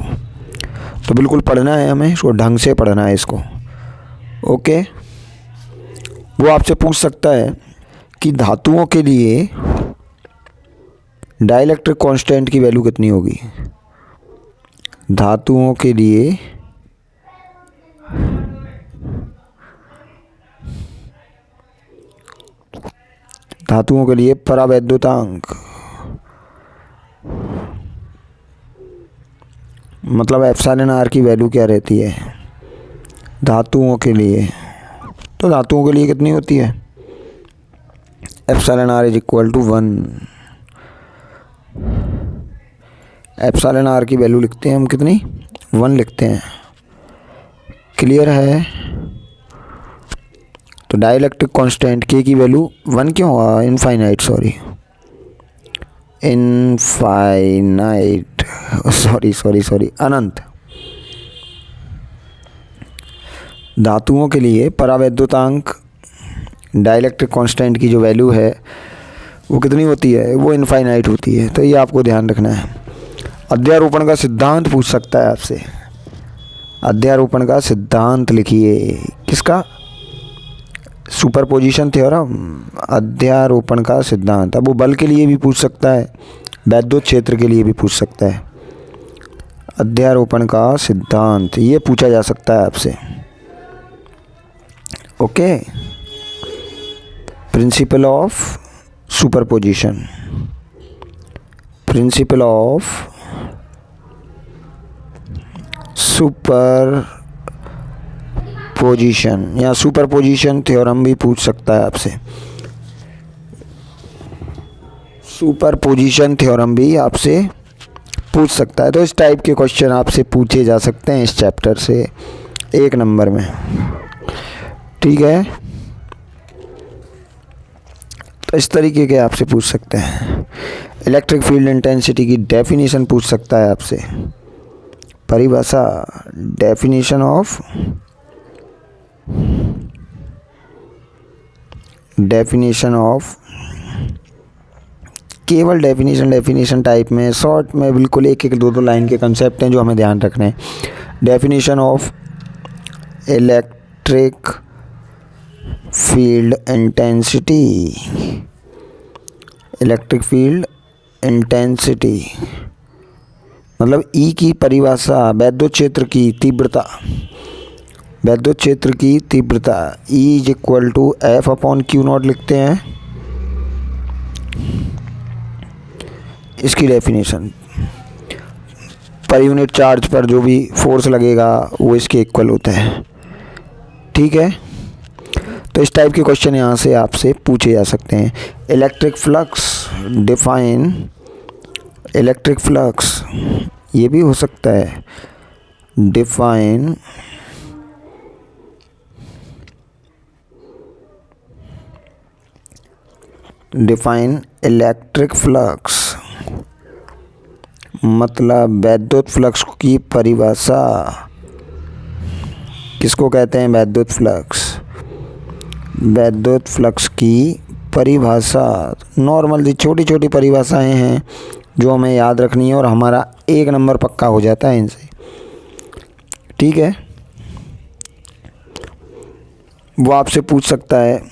A: तो बिल्कुल पढ़ना है हमें, इसको ढंग से पढ़ना है इसको। ओके, वो आपसे पूछ सकता है कि धातुओं के लिए डाइलेक्ट्रिक कांस्टेंट की वैल्यू कितनी होगी। धातुओं के लिए परावैद्युतांक, मतलब एप्सिलॉन आर की वैल्यू क्या रहती है, धातुओं के लिए, तो धातुओं के लिए कितनी होती है? Epsilon R is equal to 1। Epsilon R की वैल्यू लिखते हैं हम कितनी? 1 लिखते हैं। क्लियर है? तो डाइलेक्ट्रिक कांस्टेंट के की वैल्यू 1 क्यों हुआ? इनफाइनाइट, सॉरी इनफाइनाइट, सॉरी अनंत। धातुओं के लिए परावैद्युतांक डाइलेक्ट्रिक कांस्टेंट की जो वैल्यू है वो कितनी होती है? वो इनफाइनाइट होती है। तो ये आपको ध्यान रखना है। अध्यारोपण का सिद्धांत पूछ सकता है आपसे। अध्यारोपण का सिद्धांत लिखिए। किसका? Superposition theorem. अध्यारोपण का सिद्धांत। अब वो बल के लिए भी पूछ सकता है, वैद्युत क्षेत्र के लिए भी पूछ सकता है। अध्यारोपण का सिद्धांत ये पूछा जा सकता है आपसे। Okay. Principle of superposition, principle of superposition या सुपरपोजिशन थ्योरम भी पूछ सकता है आपसे। सुपरपोजिशन थ्योरम भी आपसे पूछ सकता है। तो इस टाइप के क्वेश्चन आपसे पूछे जा सकते हैं इस चैप्टर से 1 नंबर में। ठीक है, तो इस तरीके के आपसे पूछ सकते हैं। इलेक्ट्रिक फील्ड इंटेंसिटी की डेफिनेशन पूछ सकता है आपसे। परिभाषा, डेफिनेशन ऑफ, केवल डेफिनेशन टाइप में, शॉर्ट में, बिल्कुल 1-1, 2-2 लाइन के कंसेप्ट हैं जो हमें ध्यान रखने हैं। Definition of electric field intensity, electric field intensity मतलब ई की परिभाषा, वैद्युत क्षेत्र की तीव्रता, वैद्युत क्षेत्र की तीव्रता E is equal to F/Q0 लिखते हैं। इसकी डेफिनेशन, पर यूनिट चार्ज पर जो भी फोर्स लगेगा वो इसके इक्वल होता है। ठीक है, तो इस टाइप के क्वेश्चन यहाँ से आपसे पूछे जा सकते हैं। Electric flux, define electric flux, ये भी हो सकता है। डिफाइन इलेक्ट्रिक फ्लक्स मतलब वैद्युत फ्लक्स की परिभाषा। किसको कहते हैं? वैद्युत फ्लक्स। वैद्युत फ्लक्स की परिभाषा नॉर्मल सी छोटी छोटी परिभाषाएं हैं जो हमें याद रखनी है और हमारा 1 नंबर पक्का हो जाता है इनसे। ठीक है, वो आपसे पूछ सकता है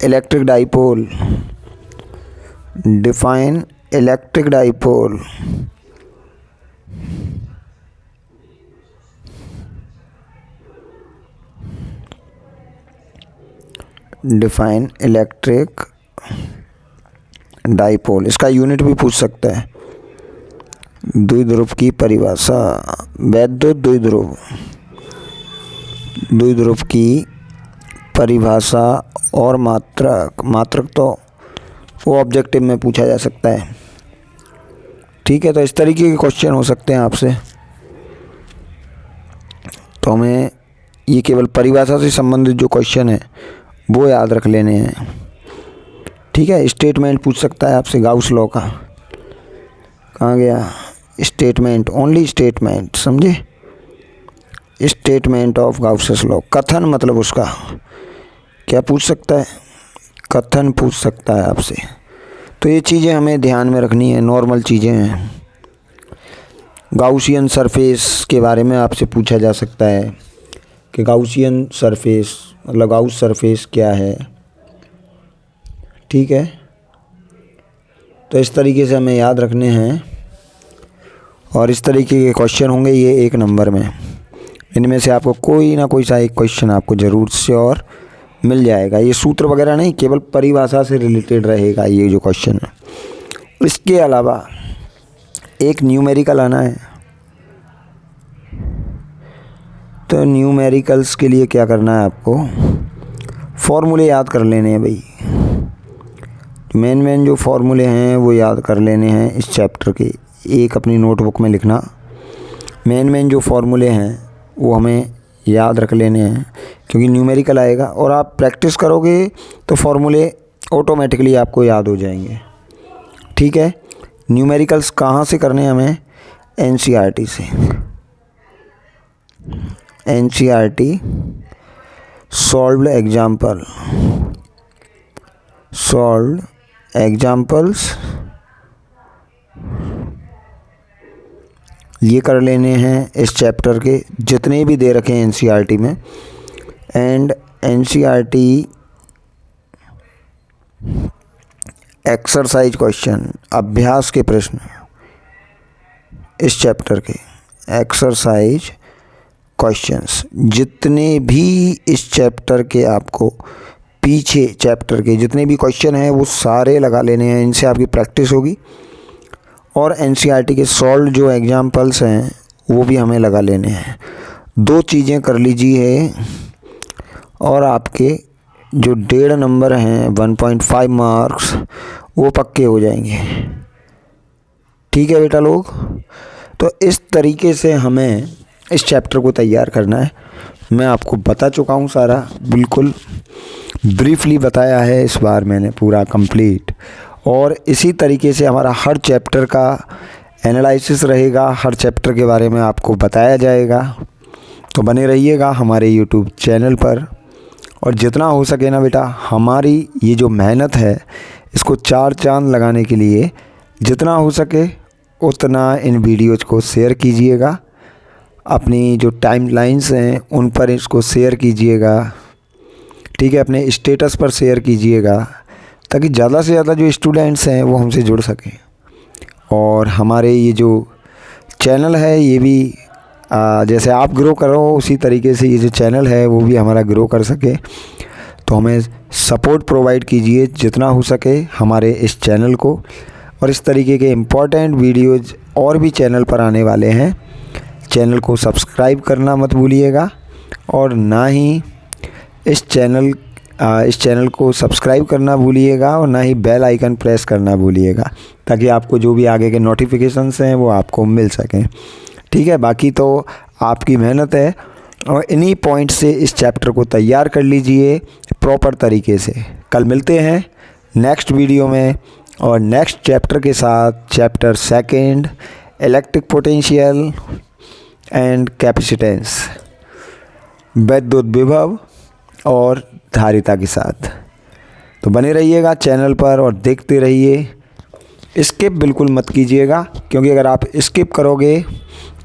A: electric dipole, define electric dipole. Define electric dipole, इसका यूनिट भी पूछ सकता है। द्विध्रुव की परिभाषा, वैद्युत द्विध्रुव की परिभाषा और मात्रक तो वो ऑब्जेक्टिव में पूछा जा सकता है। ठीक है, तो इस तरीके के क्वेश्चन हो सकते हैं आपसे। तो हमें ये केवल परिभाषा से संबंधित जो क्वेश्चन है वो याद रख लेने हैं। ठीक है, स्टेटमेंट पूछ सकता है आपसे गाउस लॉ का। कहाँ गया स्टेटमेंट? ओनली स्टेटमेंट, समझे? Statement of Gauss law. कथन मतलब उसका क्या पूछ सकता है? कथन पूछ सकता है आपसे। तो ये चीज़ें हमें ध्यान में रखनी है, नॉर्मल चीज़ें हैं। गाउसियन सरफेस के बारे में आपसे पूछा जा सकता है कि गाउसियन सरफेस मतलब गाउस सरफेस क्या है। ठीक है, तो इस तरीके से हमें याद रखने हैं और इस तरीके के क्वेश्चन होंगे ये 1 नंबर में। इनमें से आपको कोई ना कोई सा एक क्वेश्चन आपको ज़रूर से और मिल जाएगा। ये सूत्र वगैरह नहीं, केवल परिभाषा से रिलेटेड रहेगा ये जो क्वेश्चन है। इसके अलावा एक न्यूमेरिकल आना है, तो न्यूमेरिकल्स के लिए क्या करना है, आपको फॉर्मूले याद कर लेने हैं भाई। मेन जो फॉर्मूले हैं वो याद कर लेने हैं इस चैप्टर के। एक अपनी नोटबुक में लिखना, मेन जो फॉर्मूले हैं वो हमें याद रख लेने हैं, क्योंकि न्यूमेरिकल आएगा और आप प्रैक्टिस करोगे तो फॉर्मूले ऑटोमेटिकली आपको याद हो जाएंगे। ठीक है। न्यूमेरिकल्स कहाँ से करने हैं हमें? एनसीईआरटी से। एनसीईआरटी सॉल्व्ड एग्जाम्पल्स ये कर लेने हैं इस चैप्टर के, जितने भी दे रखे हैं एनसीईआरटी में। एंड एनसीईआरटी एक्सरसाइज क्वेश्चन, अभ्यास के प्रश्न इस चैप्टर के, एक्सरसाइज क्वेश्चंस जितने भी इस चैप्टर के, आपको पीछे चैप्टर के जितने भी क्वेश्चन हैं वो सारे लगा लेने हैं। इनसे आपकी प्रैक्टिस होगी। और एनसीईआरटी के सॉल्व जो एग्जाम्पल्स हैं वो भी हमें लगा लेने हैं। 2 चीज़ें कर लीजिए और आपके जो 1.5 नंबर हैं 1.5 मार्क्स वो पक्के हो जाएंगे। ठीक है बेटा लोग। तो इस तरीके से हमें इस चैप्टर को तैयार करना है। मैं आपको बता चुका हूँ सारा, बिल्कुल ब्रीफली बताया है इस बार मैंने पूरा कंप्लीट। और इसी तरीके से हमारा हर चैप्टर का एनालिसिस रहेगा, हर चैप्टर के बारे में आपको बताया जाएगा। तो बने रहिएगा हमारे यूट्यूब चैनल पर। और जितना हो सके ना बेटा, हमारी ये जो मेहनत है इसको 4 चांद लगाने के लिए जितना हो सके उतना इन वीडियोज़ को शेयर कीजिएगा। अपनी जो टाइमलाइंस हैं उन पर इसको शेयर कीजिएगा। ठीक है। अपने स्टेटस पर शेयर कीजिएगा ताकि ज़्यादा से ज़्यादा जो स्टूडेंट्स हैं वो हमसे जुड़ सकें। और हमारे ये जो चैनल है ये भी जैसे आप ग्रो करो उसी तरीके से ये जो चैनल है वो भी हमारा ग्रो कर सके। तो हमें सपोर्ट प्रोवाइड कीजिए जितना हो सके हमारे इस चैनल को। और इस तरीके के इम्पोर्टेंट वीडियोज़ और भी चैनल पर आने वाले हैं। चैनल को सब्सक्राइब करना मत भूलिएगा। और ना ही इस चैनल को सब्सक्राइब करना भूलिएगा और ना ही बेल आइकन प्रेस करना भूलिएगा, ताकि आपको जो भी आगे के नोटिफिकेशंस हैं वो आपको मिल सकें। ठीक है। बाकी तो आपकी मेहनत है और इन्हीं पॉइंट से इस चैप्टर को तैयार कर लीजिए प्रॉपर तरीके से। कल मिलते हैं नेक्स्ट वीडियो में और नेक्स्ट चैप्टर के साथ, chapter 2 electric potential and capacitance, वैद्युत विभव और धारिता के साथ। तो बने रहिएगा चैनल पर और देखते रहिए। स्किप बिल्कुल मत कीजिएगा, क्योंकि अगर आप स्किप करोगे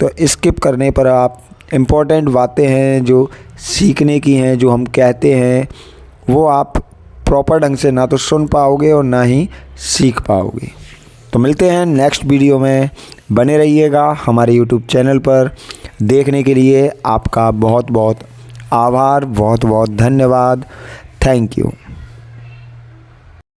A: तो स्किप करने पर आप इम्पोर्टेंट बातें हैं जो सीखने की हैं, जो हम कहते हैं, वो आप प्रॉपर ढंग से ना तो सुन पाओगे और ना ही सीख पाओगे। तो मिलते हैं नेक्स्ट वीडियो में। बने रहिएगा हमारे यूट्यूब चैनल पर। देखने के लिए आपका बहुत बहुत आभार, बहुत बहुत धन्यवाद। Thank you.